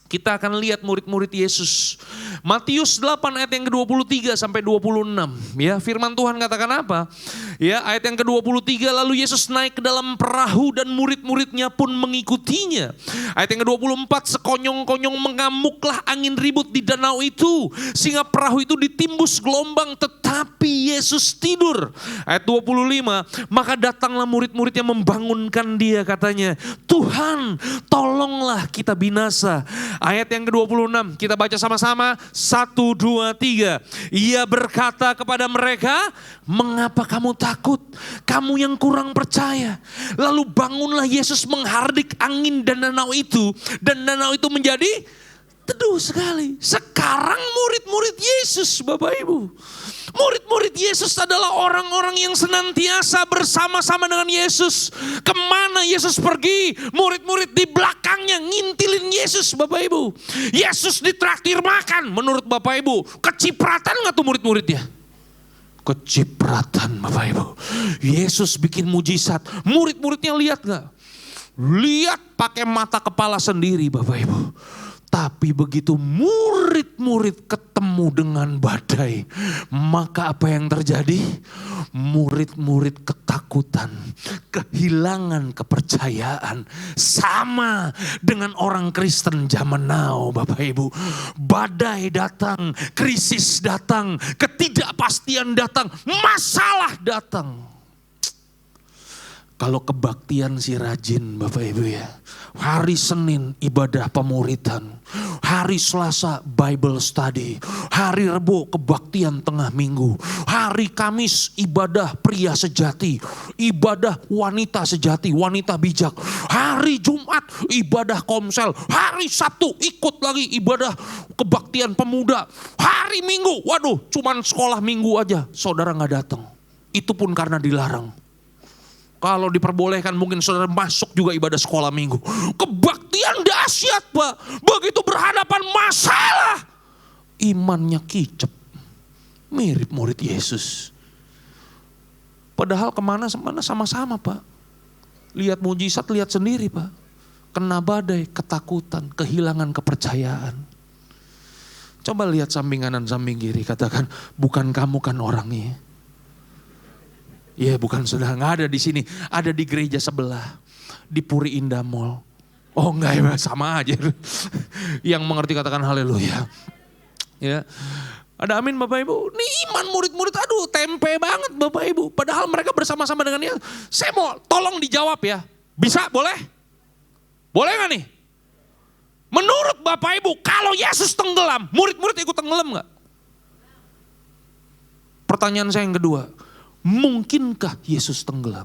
Kita akan lihat murid-murid Yesus. Matius 8 ayat yang ke-23 sampai 26. Ya, firman Tuhan katakan apa? Ya, ayat yang ke-23, lalu Yesus naik ke dalam perahu dan murid-muridnya pun mengikutinya. Ayat yang ke-24, sekonyong-konyong mengamuklah angin ribut di danau itu, sehingga perahu itu ditimbus gelombang, tetapi Yesus tidur. Ayat 25, maka datanglah murid-muridnya membangunkan dia, katanya, Tuhan, tolonglah kita binasa. Ayat yang ke-26, kita baca sama-sama, 1, 2, 3. Ia berkata kepada mereka, mengapa kamu takut? Kamu yang kurang percaya. Lalu bangunlah Yesus menghardik angin dan danau itu. Dan danau itu menjadi teduh sekali. Sekarang murid-murid Yesus, Bapak Ibu. Murid-murid Yesus adalah orang-orang yang senantiasa bersama-sama dengan Yesus. Kemana Yesus pergi, murid-murid di belakangnya ngintilin Yesus, Bapak Ibu. Yesus ditraktir makan, menurut Bapak Ibu. Kecipratan gak tuh murid-muridnya? Kecipratan, Bapak Ibu. Yesus bikin mujizat, murid-muridnya lihat gak? Lihat pakai mata kepala sendiri, Bapak Ibu. Tapi begitu murid-murid ketemu dengan badai, maka apa yang terjadi? Murid-murid ketakutan, kehilangan kepercayaan. Sama dengan orang Kristen zaman now, Bapak Ibu. Badai datang, krisis datang, ketidakpastian datang, masalah datang. Kalau kebaktian sih rajin Bapak Ibu ya. Hari Senin ibadah pemuridan. Hari Selasa Bible study. Hari Rebo kebaktian tengah minggu. Hari Kamis ibadah pria sejati. Ibadah wanita sejati, wanita bijak. Hari Jumat ibadah komsel. Hari Sabtu ikut lagi ibadah kebaktian pemuda. Hari Minggu, waduh cuman sekolah minggu aja saudara gak datang. Itu pun karena dilarang. Kalau diperbolehkan mungkin saudara masuk juga ibadah sekolah minggu. Kebaktian dahsyat Pak. Begitu berhadapan masalah, imannya kicep. Mirip murid Yesus. Padahal kemana sama-sama Pak. Lihat mujizat, lihat sendiri Pak. Kena badai, ketakutan, kehilangan kepercayaan. Coba lihat samping kanan, samping kiri. Katakan, bukan kamu kan orangnya. Ya bukan saudara, nggak ada di sini, ada di gereja sebelah, di Puri Indah Mall. Oh enggak ya, sama aja. Yang mengerti katakan haleluya. Ya, ada amin Bapak Ibu. Nih iman murid-murid, aduh tempe banget Bapak Ibu. Padahal mereka bersama-sama dengan dia. Saya mau tolong dijawab ya, bisa boleh? Boleh nggak nih? Menurut Bapak Ibu, kalau Yesus tenggelam, murid-murid ikut tenggelam nggak? Pertanyaan saya yang kedua. Mungkinkah Yesus tenggelam?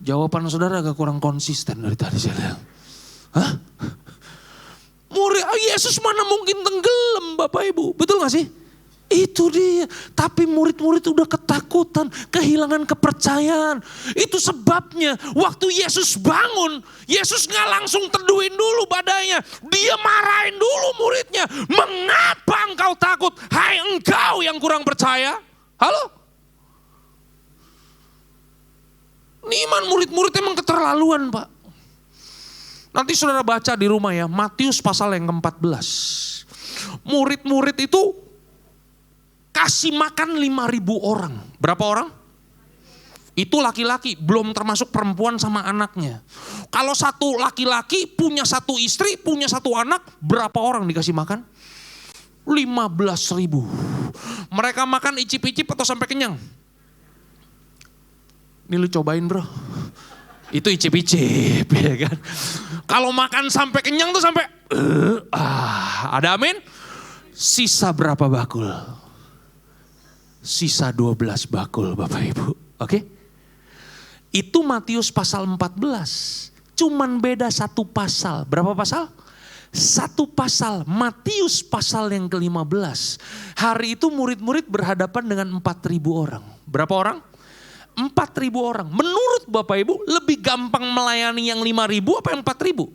Jawaban saudara agak kurang konsisten dari tadi saya lihat. Hah? Murid Yesus mana mungkin tenggelam Bapak Ibu? Betul gak sih? Itu dia. Tapi murid-murid udah ketakutan, kehilangan kepercayaan. Itu sebabnya waktu Yesus bangun, Yesus gak langsung teduhin dulu badainya. Dia marahin dulu muridnya. Mengapa engkau takut? Hai engkau yang kurang percaya. Halo? Ini iman murid-murid emang keterlaluan Pak. Nanti saudara baca di rumah ya, Matius pasal yang ke-14. Murid-murid itu kasih makan 5.000 orang. Berapa orang? Itu laki-laki, belum termasuk perempuan sama anaknya. Kalau satu laki-laki punya satu istri, punya satu anak, berapa orang dikasih makan? 15.000. Mereka makan icip-icip atau sampai kenyang? Ini lu cobain bro. Itu icip-icip ya kan. Kalau makan sampai kenyang tuh sampai ada amin? Sisa berapa bakul? Sisa 12 bakul Bapak Ibu. Oke? Itu Matius pasal 14. Cuman beda satu pasal. Berapa pasal? Satu pasal. Matius pasal yang ke-15. Hari itu murid-murid berhadapan dengan 4.000 orang. Berapa orang? 4.000 orang. Menurut Bapak Ibu lebih gampang melayani yang 5.000 apa yang 4.000?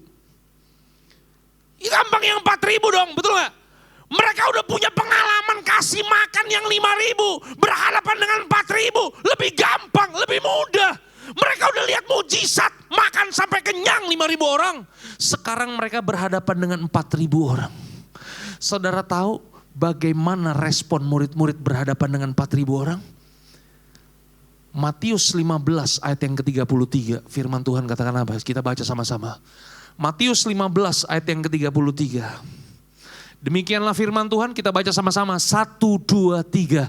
Ya gampang yang 4.000 dong, betul gak? Mereka udah punya pengalaman kasih makan yang 5.000. Berhadapan dengan 4.000. Lebih gampang, lebih mudah. Mereka udah lihat mujizat makan sampai kenyang 5.000 orang. Sekarang mereka berhadapan dengan 4.000 orang. Saudara tahu bagaimana respon murid-murid berhadapan dengan 4.000 orang? Matius 15 ayat yang ke-33, firman Tuhan katakan apa? Kita baca sama-sama. Matius 15 ayat yang ke-33. Demikianlah firman Tuhan, kita baca sama-sama. 1, 2, 3.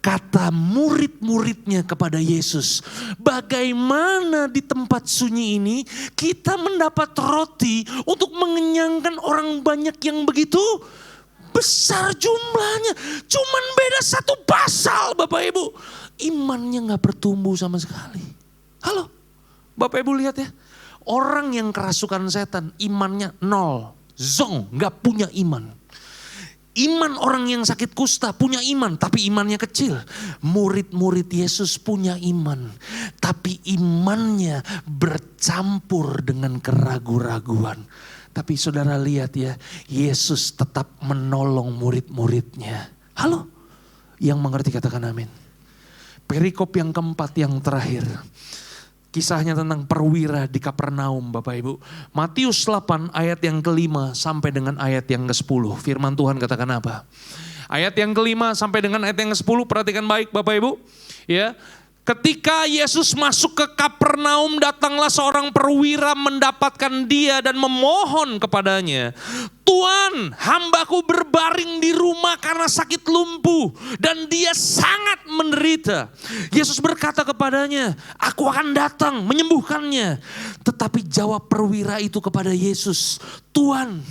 Kata murid-muridnya kepada Yesus, bagaimana di tempat sunyi ini kita mendapat roti untuk mengenyangkan orang banyak yang begitu besar jumlahnya. Cuman beda satu pasal Bapak Ibu. Imannya gak bertumbuh sama sekali. Halo, Bapak Ibu lihat ya. Orang yang kerasukan setan imannya nol. Zong, gak punya iman. Iman orang yang sakit kusta punya iman tapi imannya kecil. Murid-murid Yesus punya iman. Tapi imannya bercampur dengan keraguan-raguan. Tapi saudara lihat ya, Yesus tetap menolong murid-muridnya. Halo, yang mengerti katakan amin. Perikop yang keempat yang terakhir. Kisahnya tentang perwira di Kapernaum Bapak Ibu. Matius 8 ayat yang ke-5 sampai dengan ayat yang ke-10. Firman Tuhan katakan apa? Ayat yang ke-5 sampai dengan ayat yang ke-10 perhatikan baik Bapak Ibu. Ya. Ketika Yesus masuk ke Kapernaum, datanglah seorang perwira mendapatkan dia dan memohon kepadanya. Tuan, hambaku berbaring di rumah karena sakit lumpuh dan dia sangat menderita. Yesus berkata kepadanya, aku akan datang menyembuhkannya. Tetapi jawab perwira itu kepada Yesus, Tuan,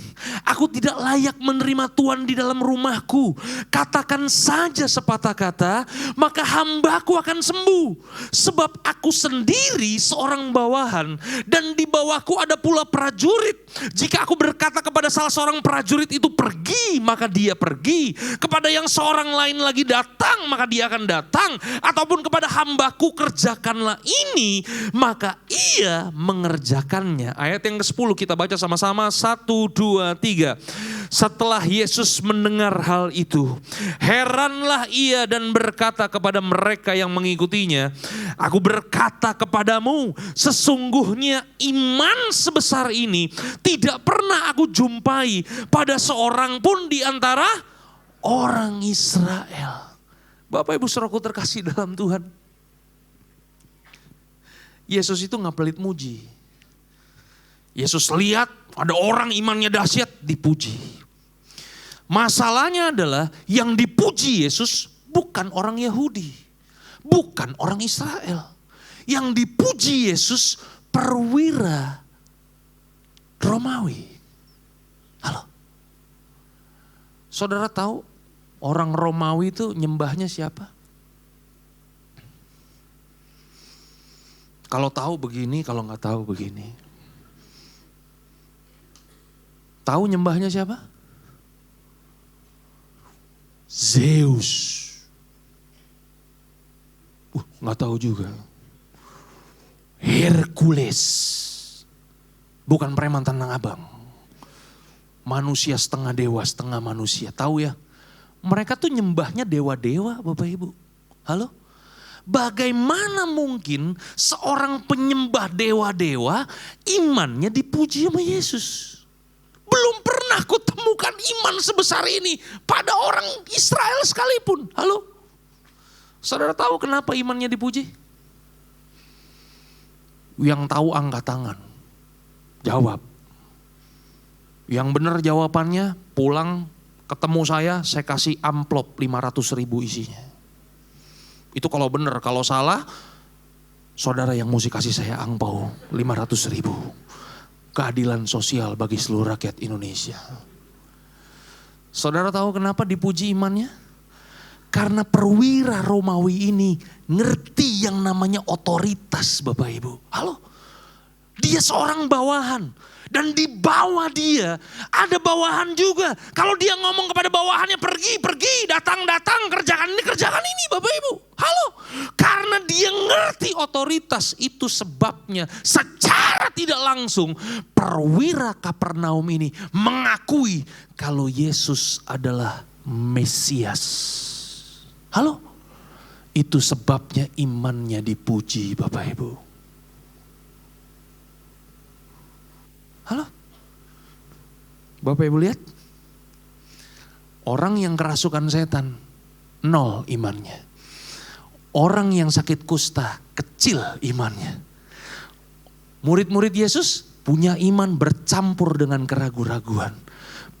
aku tidak layak menerima Tuan di dalam rumahku. Katakan saja sepatah kata, maka hambaku akan sembuh. Sebab aku sendiri seorang bawahan dan di bawahku ada pula prajurit. Jika aku berkata kepada salah seorang prajurit itu pergi, maka dia pergi. Kepada yang seorang lain lagi datang, maka dia akan datang. Ataupun kepada hambaku kerjakanlah ini, maka ia mengerjakannya. Ayat yang ke-10 kita baca sama-sama. 1, 2, 3. Setelah Yesus mendengar hal itu, heranlah ia dan berkata kepada mereka yang mengikutinya, aku berkata kepadamu, sesungguhnya iman sebesar ini tidak pernah aku jumpai pada seorang pun di antara orang Israel. Bapak Ibu saudaraku terkasih dalam Tuhan. Yesus itu gak pelit muji. Yesus lihat ada orang imannya dahsyat, dipuji. Masalahnya adalah yang dipuji Yesus bukan orang Yahudi. Bukan orang Israel. Yang dipuji Yesus perwira Romawi. Halo. Saudara tahu orang Romawi itu nyembahnya siapa? Kalau tahu begini, kalau nggak tahu begini. Tahu nyembahnya siapa? Zeus. Nggak tahu juga. Hercules. Bukan preman Tanah Abang. Manusia setengah dewa, setengah manusia. Tahu ya? Mereka tuh nyembahnya dewa-dewa Bapak Ibu. Halo? bagaimana mungkin seorang penyembah dewa-dewa imannya dipuji sama Yesus? Belum pernah kutemukan iman sebesar ini pada orang Israel sekalipun. Halo? Saudara tahu kenapa imannya dipuji? Yang tahu angkat tangan. Jawab. Yang benar jawabannya pulang ketemu saya kasih amplop 500.000 isinya. Itu kalau benar, kalau salah saudara yang mesti kasih saya angpau 500.000. Keadilan sosial bagi seluruh rakyat Indonesia. Saudara tahu kenapa dipuji imannya? Karena perwira Romawi ini ngerti yang namanya otoritas Bapak Ibu. Halo? Dia seorang bawahan. Dan di bawah dia ada bawahan juga. Kalau dia ngomong kepada bawahannya pergi, datang, kerjakan ini Bapak Ibu. Halo? Karena dia ngerti otoritas, itu sebabnya secara tidak langsung perwira Kapernaum ini mengakui kalau Yesus adalah Mesias. Halo? Itu sebabnya imannya dipuji Bapak Ibu. Halo? Bapak Ibu lihat? Orang yang kerasukan setan, 0 imannya. Orang yang sakit kusta, kecil imannya. Murid-murid Yesus punya iman bercampur dengan keraguan-raguan.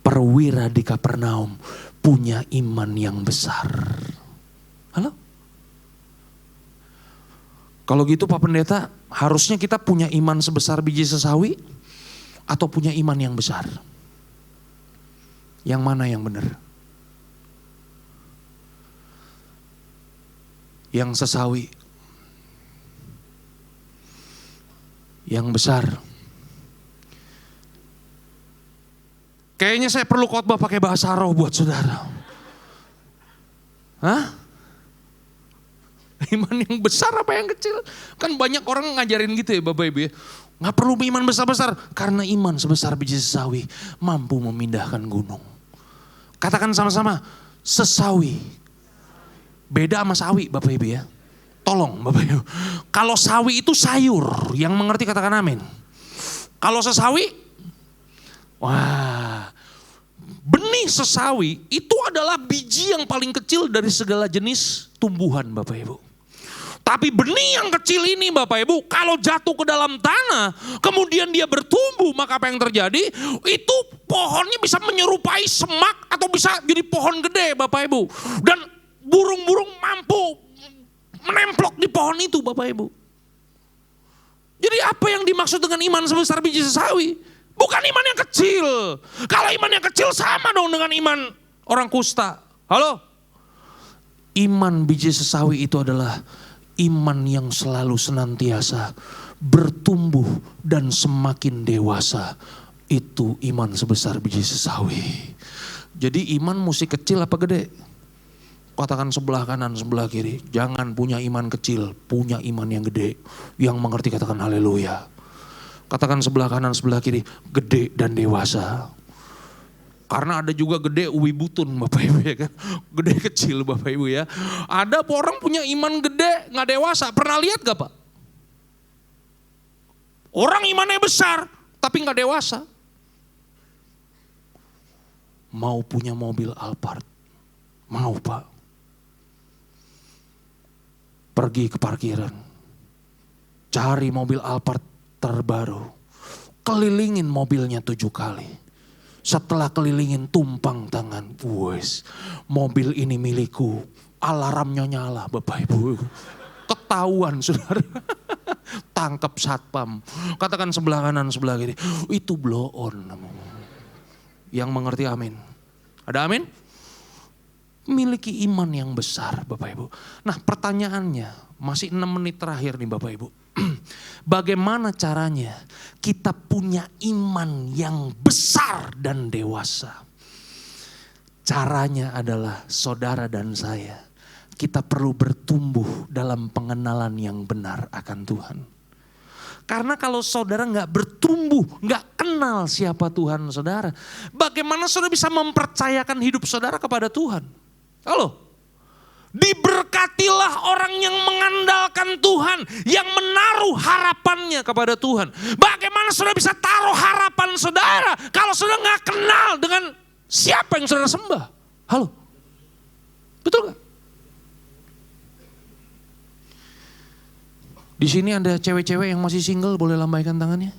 Perwira di Kapernaum punya iman yang besar. Halo? Kalau gitu Pak Pendeta, harusnya kita punya iman sebesar biji sesawi atau punya iman yang besar? Yang mana yang benar? Yang sesawi. Yang besar. Kayaknya saya perlu khotbah pakai bahasa roh buat saudara. Hah? Iman yang besar apa yang kecil? Kan banyak orang ngajarin gitu ya Bapak Ibu ya. Gak perlu iman besar-besar. Karena iman sebesar biji sesawi mampu memindahkan gunung. Katakan sama-sama, sesawi. Beda sama sawi Bapak Ibu ya. Tolong Bapak Ibu. Kalau sawi itu sayur, yang mengerti katakan amin. Kalau sesawi, wah, benih sesawi itu adalah biji yang paling kecil dari segala jenis tumbuhan Bapak Ibu. Tapi benih yang kecil ini Bapak Ibu, kalau jatuh ke dalam tanah, kemudian dia bertumbuh, maka apa yang terjadi? Itu pohonnya bisa menyerupai semak atau bisa jadi pohon gede Bapak Ibu. Dan burung-burung mampu menemplok di pohon itu Bapak Ibu. Jadi apa yang dimaksud dengan iman sebesar biji sesawi? Bukan iman yang kecil. Kalau iman yang kecil sama dong dengan iman orang kusta. Halo? Iman biji sesawi itu adalah iman yang selalu senantiasa bertumbuh dan semakin dewasa. Itu iman sebesar biji sesawi. Jadi iman mesti kecil apa gede? Katakan sebelah kanan, sebelah kiri. Jangan punya iman kecil, punya iman yang gede. Yang mengerti katakan haleluya. Katakan sebelah kanan, sebelah kiri, gede dan dewasa. Karena ada juga gede wibutun Bapak Ibu ya kan. Gede kecil Bapak Ibu ya. Ada orang punya iman gede gak dewasa. Pernah lihat gak Pak? Orang imannya besar tapi gak dewasa. Mau punya mobil Alphard. Mau Pak. Pergi ke parkiran. Cari mobil Alphard terbaru. Kelilingin mobilnya 7 kali. Setelah kelilingin tumpang tangan. Wes, mobil ini milikku. Alarmnya nyala Bapak Ibu. Ketahuan saudara. Tangkap satpam. Katakan sebelah kanan sebelah kiri. Itu blow on. Yang mengerti amin. Ada amin? Miliki iman yang besar Bapak Ibu. Nah pertanyaannya masih 6 menit terakhir nih Bapak Ibu. Bagaimana caranya kita punya iman yang besar dan dewasa? Caranya adalah saudara dan saya. Kita perlu bertumbuh dalam pengenalan yang benar akan Tuhan. Karena kalau saudara gak bertumbuh, gak kenal siapa Tuhan saudara. Bagaimana saudara bisa mempercayakan hidup saudara kepada Tuhan? Halo? Diberkatilah orang yang mengandalkan Tuhan, yang menaruh harapannya kepada Tuhan. Bagaimana saudara bisa taruh harapan saudara kalau saudara nggak kenal dengan siapa yang saudara sembah? Halo, betul gak? Di sini ada cewek-cewek yang masih single, boleh lambaikan tangannya?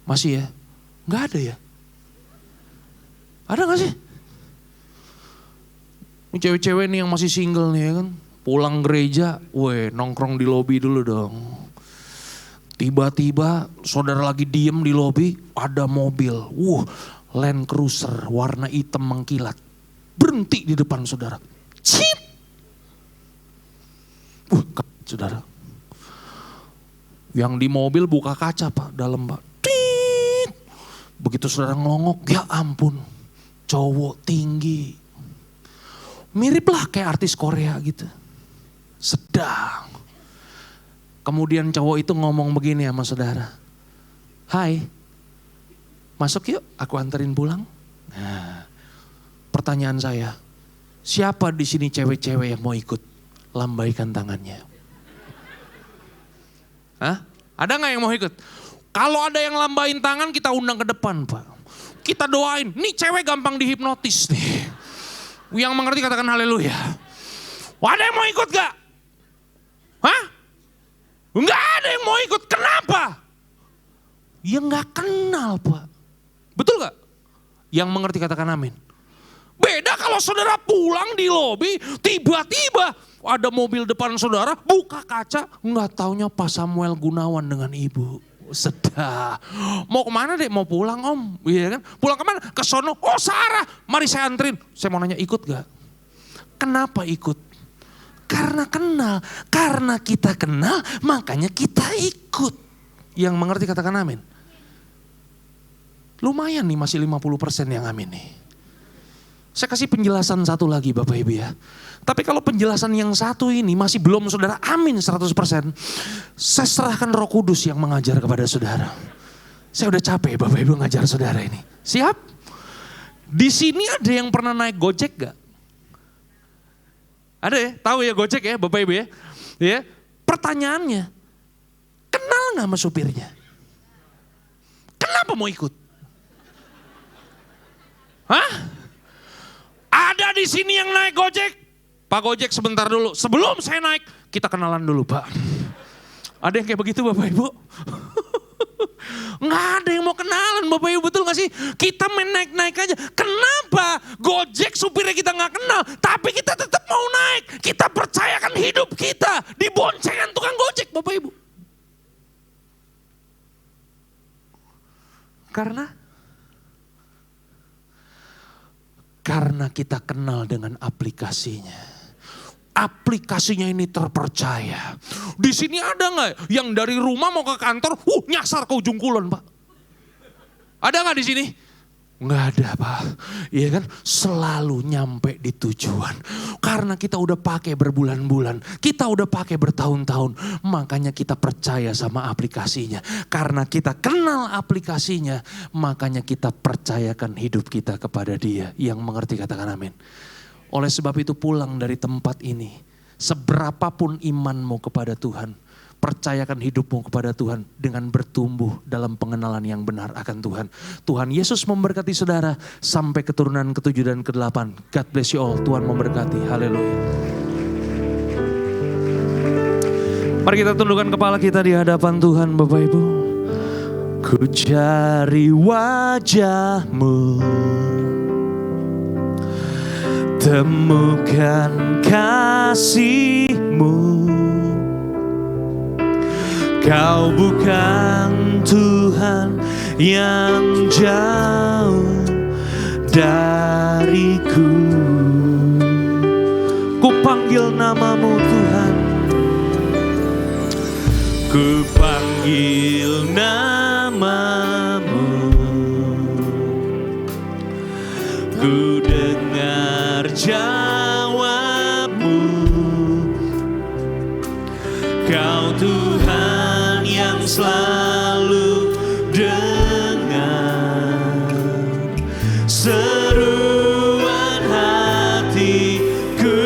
Masih ya? Nggak ada ya? Ada nggak sih? Cewek-cewek nih yang masih single nih ya kan, pulang gereja, nongkrong di lobi dulu dong. Tiba-tiba saudara lagi diem di lobi, ada mobil, Land Cruiser warna hitam mengkilat, berhenti di depan saudara. Cip! Saudara. Yang di mobil buka kaca Pak, dalam Pak. Tit! Begitu saudara ngelongok, ya ampun, cowok tinggi. Mirip lah kayak artis Korea gitu. Sedang. Kemudian cowok itu ngomong begini sama saudara. Hai, masuk yuk aku anterin pulang. Nah, pertanyaan saya, siapa di sini cewek-cewek yang mau ikut? Lambaikan tangannya. Hah? Ada gak yang mau ikut? Kalau ada yang lambain tangan kita undang ke depan Pak. Kita doain, nih cewek gampang dihipnotis nih. Yang mengerti katakan haleluya. Ada yang mau ikut gak? Hah? Enggak ada yang mau ikut. Kenapa? Ya gak kenal Pak. Betul gak? Yang mengerti katakan amin. Beda kalau saudara pulang di lobi, tiba-tiba ada mobil depan saudara, buka kaca, nggak taunya Pak Samuel Gunawan dengan ibu. Sedap. Mau kemana dek? Mau pulang om? Iya kan? Pulang kemana? Ke sono. Oh Sarah, mari saya anterin. Saya mau nanya, ikut gak? Kenapa ikut? Karena kenal. Karena kita kenal, makanya kita ikut. Yang mengerti katakan amin. Lumayan nih, masih 50% yang amin nih. Saya kasih penjelasan satu lagi Bapak Ibu ya. Tapi kalau penjelasan yang satu ini masih belum saudara amin 100%. Saya serahkan Roh Kudus yang mengajar kepada saudara. Saya udah capek Bapak Ibu ngajar saudara ini. Siap? Di sini ada yang pernah naik Gojek gak? Ada ya? Tahu ya Gojek ya Bapak Ibu ya? Ya. Pertanyaannya, kenal gak sama supirnya? Kenapa mau ikut? Hah? Ada di sini yang naik Gojek? Pak Gojek sebentar dulu, sebelum saya naik kita kenalan dulu Pak. Ada yang kayak begitu Bapak Ibu? Nggak ada yang mau kenalan Bapak Ibu, betul gak sih? Kita main naik-naik aja. Kenapa? Gojek supirnya kita gak kenal, tapi kita tetap mau naik. Kita percayakan hidup kita di boncengan tukang Gojek Bapak Ibu. Karena kita kenal dengan aplikasinya. Aplikasinya ini terpercaya. Di sini ada nggak yang dari rumah mau ke kantor, nyasar ke ujung kulon Pak? Ada nggak di sini? Nggak ada Pak. Iya kan? Selalu nyampe di tujuan. Karena kita udah pakai berbulan-bulan, kita udah pakai bertahun-tahun, makanya kita percaya sama aplikasinya. Karena kita kenal aplikasinya, makanya kita percayakan hidup kita kepada Dia. Yang mengerti katakan amin. Oleh sebab itu pulang dari tempat ini, seberapapun imanmu kepada Tuhan, percayakan hidupmu kepada Tuhan dengan bertumbuh dalam pengenalan yang benar akan Tuhan. Tuhan Yesus memberkati saudara sampai keturunan ke-7 dan ke-8. God bless you all. Tuhan memberkati. Haleluya. Mari kita tundukkan kepala kita di hadapan Tuhan Bapak Ibu. Ku cari wajah-Mu, temukan kasih-Mu. Kau bukan Tuhan yang jauh dariku. Ku panggil nama-Mu Tuhan. Ku panggil nama-Mu. Ku dengar jawab-Mu. Kau Tuhan yang selalu dengar seruan hatiku.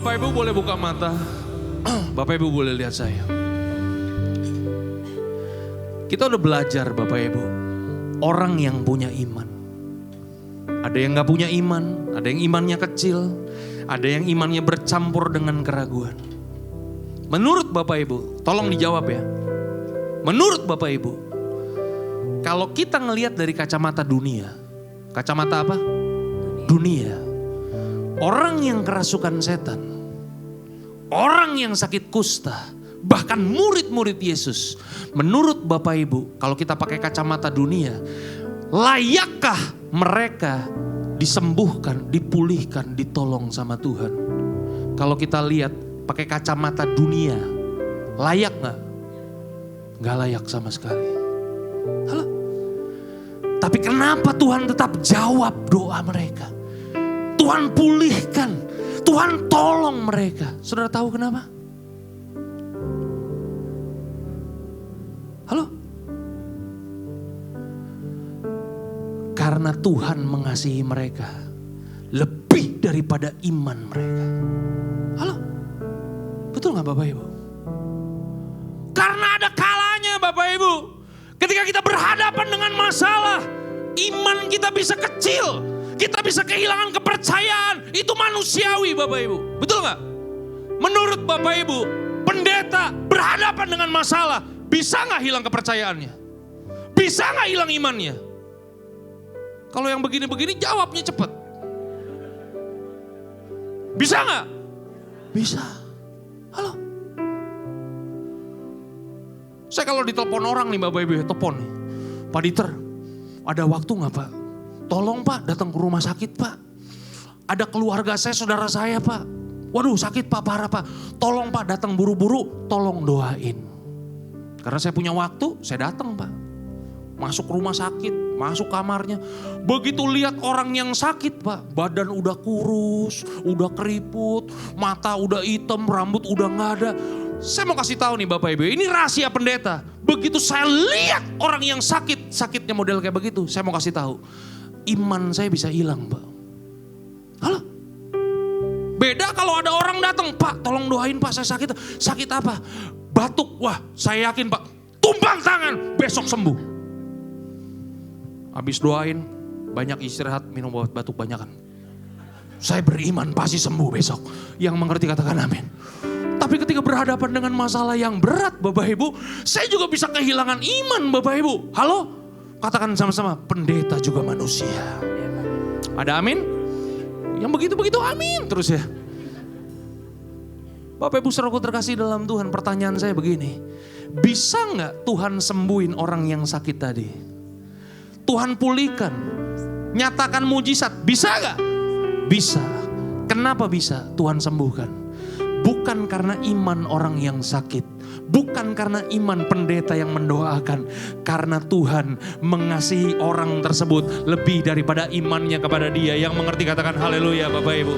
Bapak Ibu boleh buka mata. Bapak Ibu boleh lihat saya. Kita udah belajar Bapak Ibu. Orang yang punya iman. Ada yang gak punya iman. Ada yang imannya kecil. Ada yang imannya bercampur dengan keraguan. Menurut Bapak Ibu, tolong dijawab ya. Menurut Bapak Ibu, kalau kita ngelihat dari kacamata dunia. Kacamata apa? Dunia. Orang yang kerasukan setan. Orang yang sakit kusta, bahkan murid-murid Yesus. Menurut Bapak Ibu, kalau kita pakai kacamata dunia, layakkah mereka disembuhkan, dipulihkan, ditolong sama Tuhan? Kalau kita lihat pakai kacamata dunia, layak gak? Gak layak sama sekali. Halo? Tapi kenapa Tuhan tetap jawab doa mereka? Tuhan pulihkan. Tuhan tolong mereka. Saudara tahu kenapa? Halo? Karena Tuhan mengasihi mereka lebih daripada iman mereka. Halo? Betul gak Bapak Ibu? Karena ada kalanya Bapak Ibu. Ketika kita berhadapan dengan masalah, iman kita bisa kecil. Kita bisa kehilangan kepercayaan. Itu manusiawi Bapak Ibu. Betul gak? Menurut Bapak Ibu, pendeta berhadapan dengan masalah, bisa gak hilang kepercayaannya? Bisa gak hilang imannya? Kalau yang begini-begini jawabnya cepat. Bisa gak? Bisa. Halo? Saya kalau ditelepon orang nih Bapak Ibu, telepon nih. Pak Dieter, ada waktu gak Pak? Tolong Pak datang ke rumah sakit Pak. Ada keluarga saya, saudara saya Pak. Waduh sakit Pak, parah Pak. Tolong Pak datang buru-buru, tolong doain. Karena saya punya waktu, saya datang Pak. Masuk rumah sakit, masuk kamarnya. Begitu lihat orang yang sakit Pak. Badan udah kurus, udah keriput, mata udah hitam, rambut udah gak ada. Saya mau kasih tahu nih Bapak Ibu, ini rahasia pendeta. Begitu saya lihat orang yang sakit, sakitnya model kayak begitu, saya mau kasih tahu. Iman saya bisa hilang Pak. Halo? Beda kalau ada orang datang, Pak tolong doain Pak saya sakit. Sakit apa? Batuk. Wah saya yakin Pak, tumpang tangan, besok sembuh. Habis doain, banyak istirahat, minum obat batuk banyakan. Saya beriman pasti sembuh besok. Yang mengerti katakan amin. Tapi ketika berhadapan dengan masalah yang berat Bapak Ibu, saya juga bisa kehilangan iman Bapak Ibu. Halo? Katakan sama-sama, pendeta juga manusia. Ada amin? Yang begitu-begitu amin terus ya. Bapak Ibu saudaraku terkasih dalam Tuhan, pertanyaan saya begini. Bisa gak Tuhan sembuhin orang yang sakit tadi? Tuhan pulihkan, nyatakan mujizat, bisa gak? Bisa. Kenapa bisa Tuhan sembuhkan? Bukan karena iman orang yang sakit. Bukan karena iman pendeta yang mendoakan. Karena Tuhan mengasihi orang tersebut lebih daripada imannya kepada dia. Yang mengerti katakan haleluya Bapak Ibu.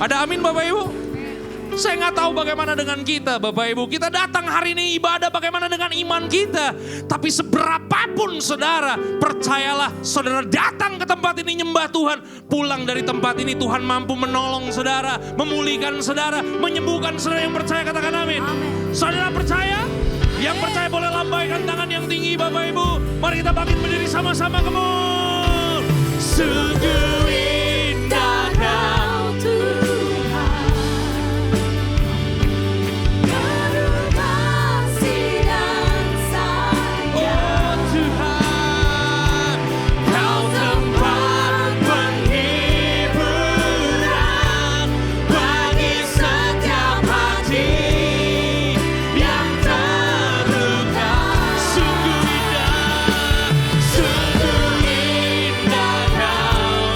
Ada amin Bapak Ibu? Saya gak tahu bagaimana dengan kita Bapak Ibu. Kita datang hari ini ibadah bagaimana dengan iman kita. Tapi seberapapun saudara, percayalah saudara datang ke tempat ini nyembah Tuhan. Pulang dari tempat ini Tuhan mampu menolong saudara, memulihkan saudara, menyembuhkan saudara. Yang percaya katakan amin. Saudara percaya? Yang percaya boleh lambaikan tangan yang tinggi Bapak Ibu. Mari kita bangkit berdiri sama-sama, come on. Sungguh indah Kau Tuhan. Sungguh indah Kau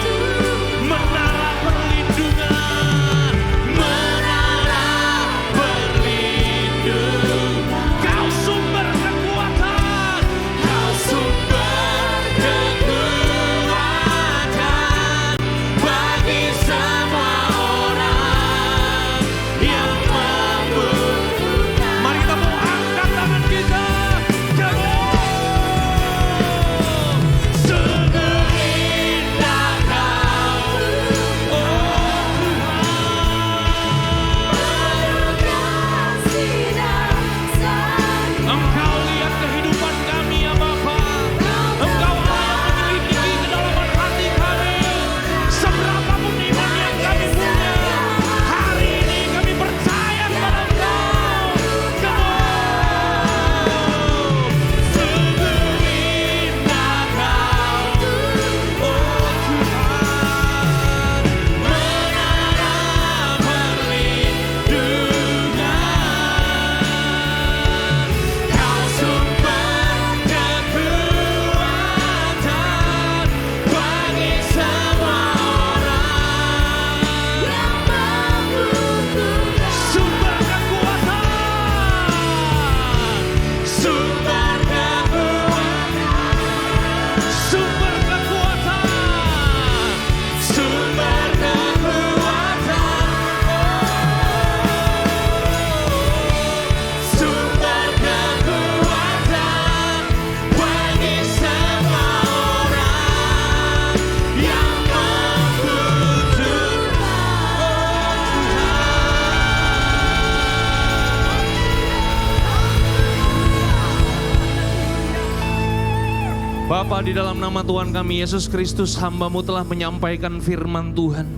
Bapa, di dalam nama Tuhan kami Yesus Kristus, hamba-Mu telah menyampaikan firman Tuhan.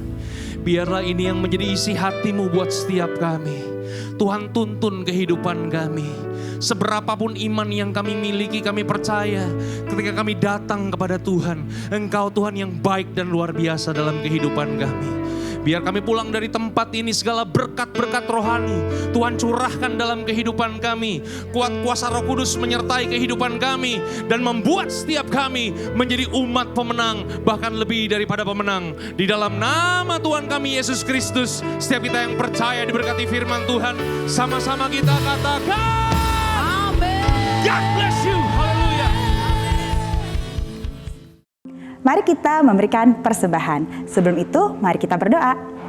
Biarlah ini yang menjadi isi hati-Mu buat setiap kami. Tuhan, tuntun kehidupan kami. Seberapapun iman yang kami miliki, kami percaya ketika kami datang kepada Tuhan, Engkau Tuhan yang baik dan luar biasa dalam kehidupan kami. Biar kami pulang dari tempat ini, segala berkat-berkat rohani Tuhan curahkan dalam kehidupan kami. Kuat kuasa Roh Kudus menyertai kehidupan kami dan membuat setiap kami menjadi umat pemenang, bahkan lebih daripada pemenang. Di dalam nama Tuhan kami Yesus Kristus, setiap kita yang percaya diberkati firman Tuhan, sama-sama kita katakan amin. God bless you. Haleluya. Mari kita memberikan persembahan. Sebelum itu, mari kita berdoa.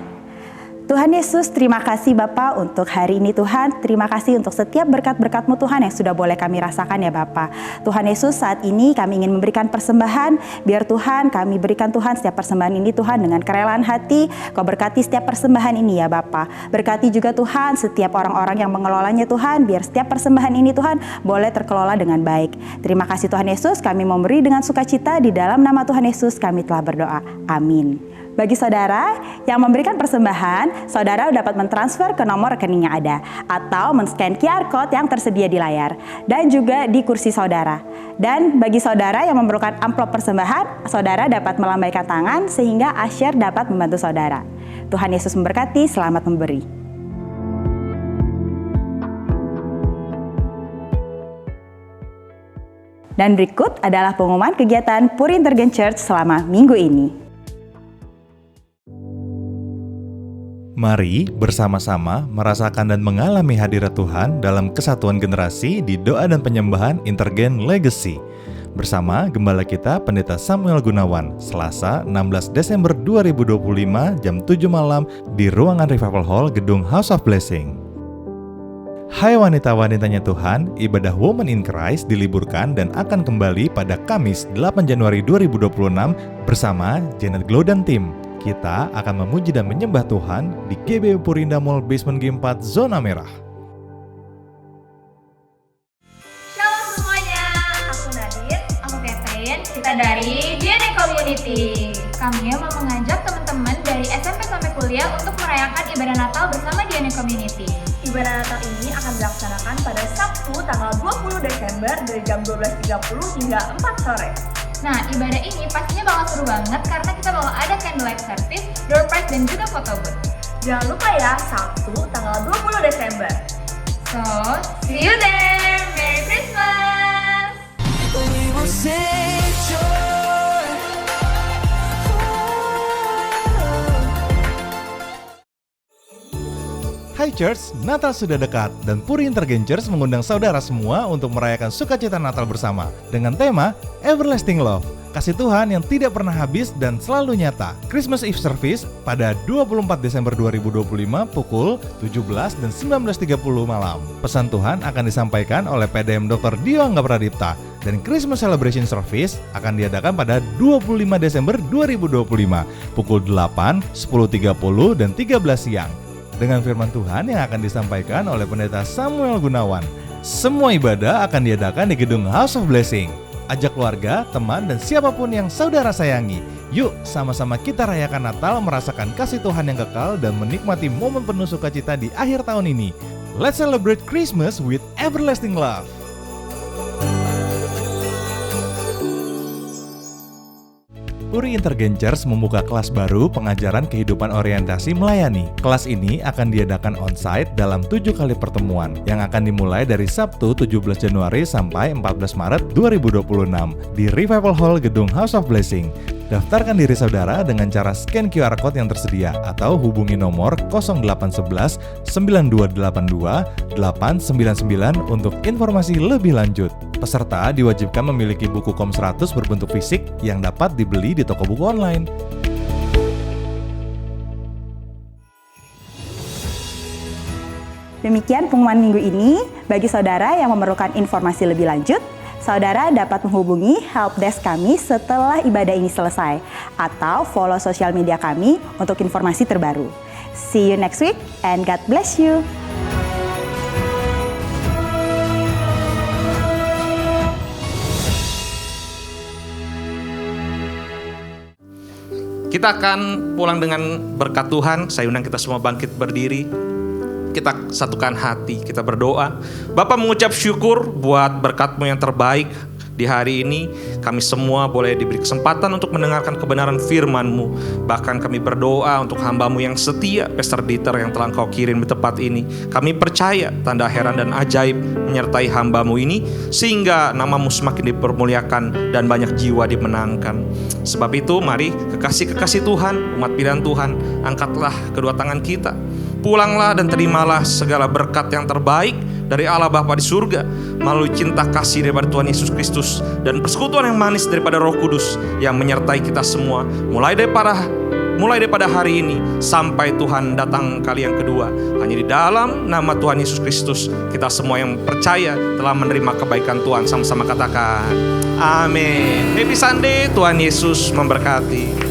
Tuhan Yesus, terima kasih Bapa untuk hari ini Tuhan. Terima kasih untuk setiap berkat-berkat-Mu Tuhan yang sudah boleh kami rasakan ya Bapa. Tuhan Yesus, saat ini kami ingin memberikan persembahan. Biar Tuhan kami berikan Tuhan setiap persembahan ini Tuhan dengan kerelaan hati. Kau berkati setiap persembahan ini ya Bapa. Berkati juga Tuhan setiap orang-orang yang mengelolanya Tuhan. Biar setiap persembahan ini Tuhan boleh terkelola dengan baik. Terima kasih Tuhan Yesus, kami memberi dengan sukacita. Di dalam nama Tuhan Yesus kami telah berdoa. Amin. Bagi saudara yang memberikan persembahan, saudara dapat mentransfer ke nomor rekening yang ada atau men-scan QR Code yang tersedia di layar dan juga di kursi saudara. Dan bagi saudara yang memerlukan amplop persembahan, saudara dapat melambaikan tangan sehingga Asher dapat membantu saudara. Tuhan Yesus memberkati, selamat memberi. Dan berikut adalah pengumuman kegiatan Puri Intergen Church selama minggu ini. Mari bersama-sama merasakan dan mengalami hadirat Tuhan dalam kesatuan generasi di doa dan penyembahan Intergen Legacy. Bersama Gembala kita Pendeta Samuel Gunawan, Selasa 16 Desember 2025 jam 7 malam di ruangan Revival Hall Gedung House of Blessing. Hai wanita-wanitanya Tuhan, ibadah Women in Christ diliburkan dan akan kembali pada Kamis 8 Januari 2026 bersama Janet Glow dan tim. Kita akan memuji dan menyembah Tuhan di GBU Purinda Mall Basement G4 Zona Merah. Shalom semuanya, aku Nadine, aku Catherine, kita dari DNA Community. Kami mau mengajak teman-teman dari SMP sampai kuliah untuk merayakan ibadah Natal bersama DNA Community. Ibadah Natal ini akan dilaksanakan pada Sabtu tanggal 20 Desember dari jam 12.30 hingga 4 sore. Nah, ibadah ini pastinya bakal seru banget karena kita bakal ada candlelight service, door prize, dan juga photo booth. Jangan lupa ya, Sabtu tanggal 20 Desember. So, see you there! Merry Christmas! Hai Church, Natal sudah dekat dan Puri Intergen Church mengundang saudara semua untuk merayakan sukacita Natal bersama dengan tema Everlasting Love, kasih Tuhan yang tidak pernah habis dan selalu nyata. Christmas Eve Service pada 24 Desember 2025 pukul 17 dan 19.30 malam. Pesan Tuhan akan disampaikan oleh PDM Dr. Dio Angga Pradipta dan Christmas Celebration Service akan diadakan pada 25 Desember 2025 pukul 8, 10.30 dan 13 siang. Dengan firman Tuhan yang akan disampaikan oleh Pendeta Samuel Gunawan. Semua ibadah akan diadakan di gedung House of Blessing. Ajak keluarga, teman, dan siapapun yang saudara sayangi. Yuk sama-sama kita rayakan Natal, merasakan kasih Tuhan yang kekal, dan menikmati momen penuh sukacita di akhir tahun ini. Let's celebrate Christmas with everlasting love. Puri Intergen Church membuka kelas baru pengajaran kehidupan orientasi melayani. Kelas ini akan diadakan on-site dalam 7 kali pertemuan yang akan dimulai dari Sabtu 17 Januari sampai 14 Maret 2026 di Revival Hall Gedung House of Blessing. Daftarkan diri saudara dengan cara scan QR Code yang tersedia atau hubungi nomor 0811 9282 899 untuk informasi lebih lanjut. Peserta diwajibkan memiliki buku KOM 100 berbentuk fisik yang dapat dibeli di toko buku online. Demikian pengumuman minggu ini. Bagi saudara yang memerlukan informasi lebih lanjut, saudara dapat menghubungi helpdesk kami setelah ibadah ini selesai atau follow sosial media kami untuk informasi terbaru. See you next week and God bless you. Kita akan pulang dengan berkat Tuhan. Saya undang kita semua bangkit berdiri. Kita satukan hati, kita berdoa. Bapa mengucap syukur buat berkat-Mu yang terbaik. Di hari ini kami semua boleh diberi kesempatan untuk mendengarkan kebenaran firman-Mu. Bahkan kami berdoa untuk hamba-Mu yang setia, Pastor Dieter yang telah Engkau kirim di tempat ini. Kami percaya tanda heran dan ajaib menyertai hamba-Mu ini, sehingga nama-Mu semakin dipermuliakan dan banyak jiwa dimenangkan. Sebab itu mari kekasih-kekasih Tuhan, umat pilihan Tuhan, angkatlah kedua tangan kita. Pulanglah dan terimalah segala berkat yang terbaik dari Allah Bapa di surga melalui cinta kasih daripada Tuhan Yesus Kristus dan persekutuan yang manis daripada Roh Kudus yang menyertai kita semua mulai daripada hari ini sampai Tuhan datang kali yang kedua. Hanya di dalam nama Tuhan Yesus Kristus kita semua yang percaya telah menerima kebaikan Tuhan. Sama-sama katakan amin. Happy Sunday, Tuhan Yesus memberkati.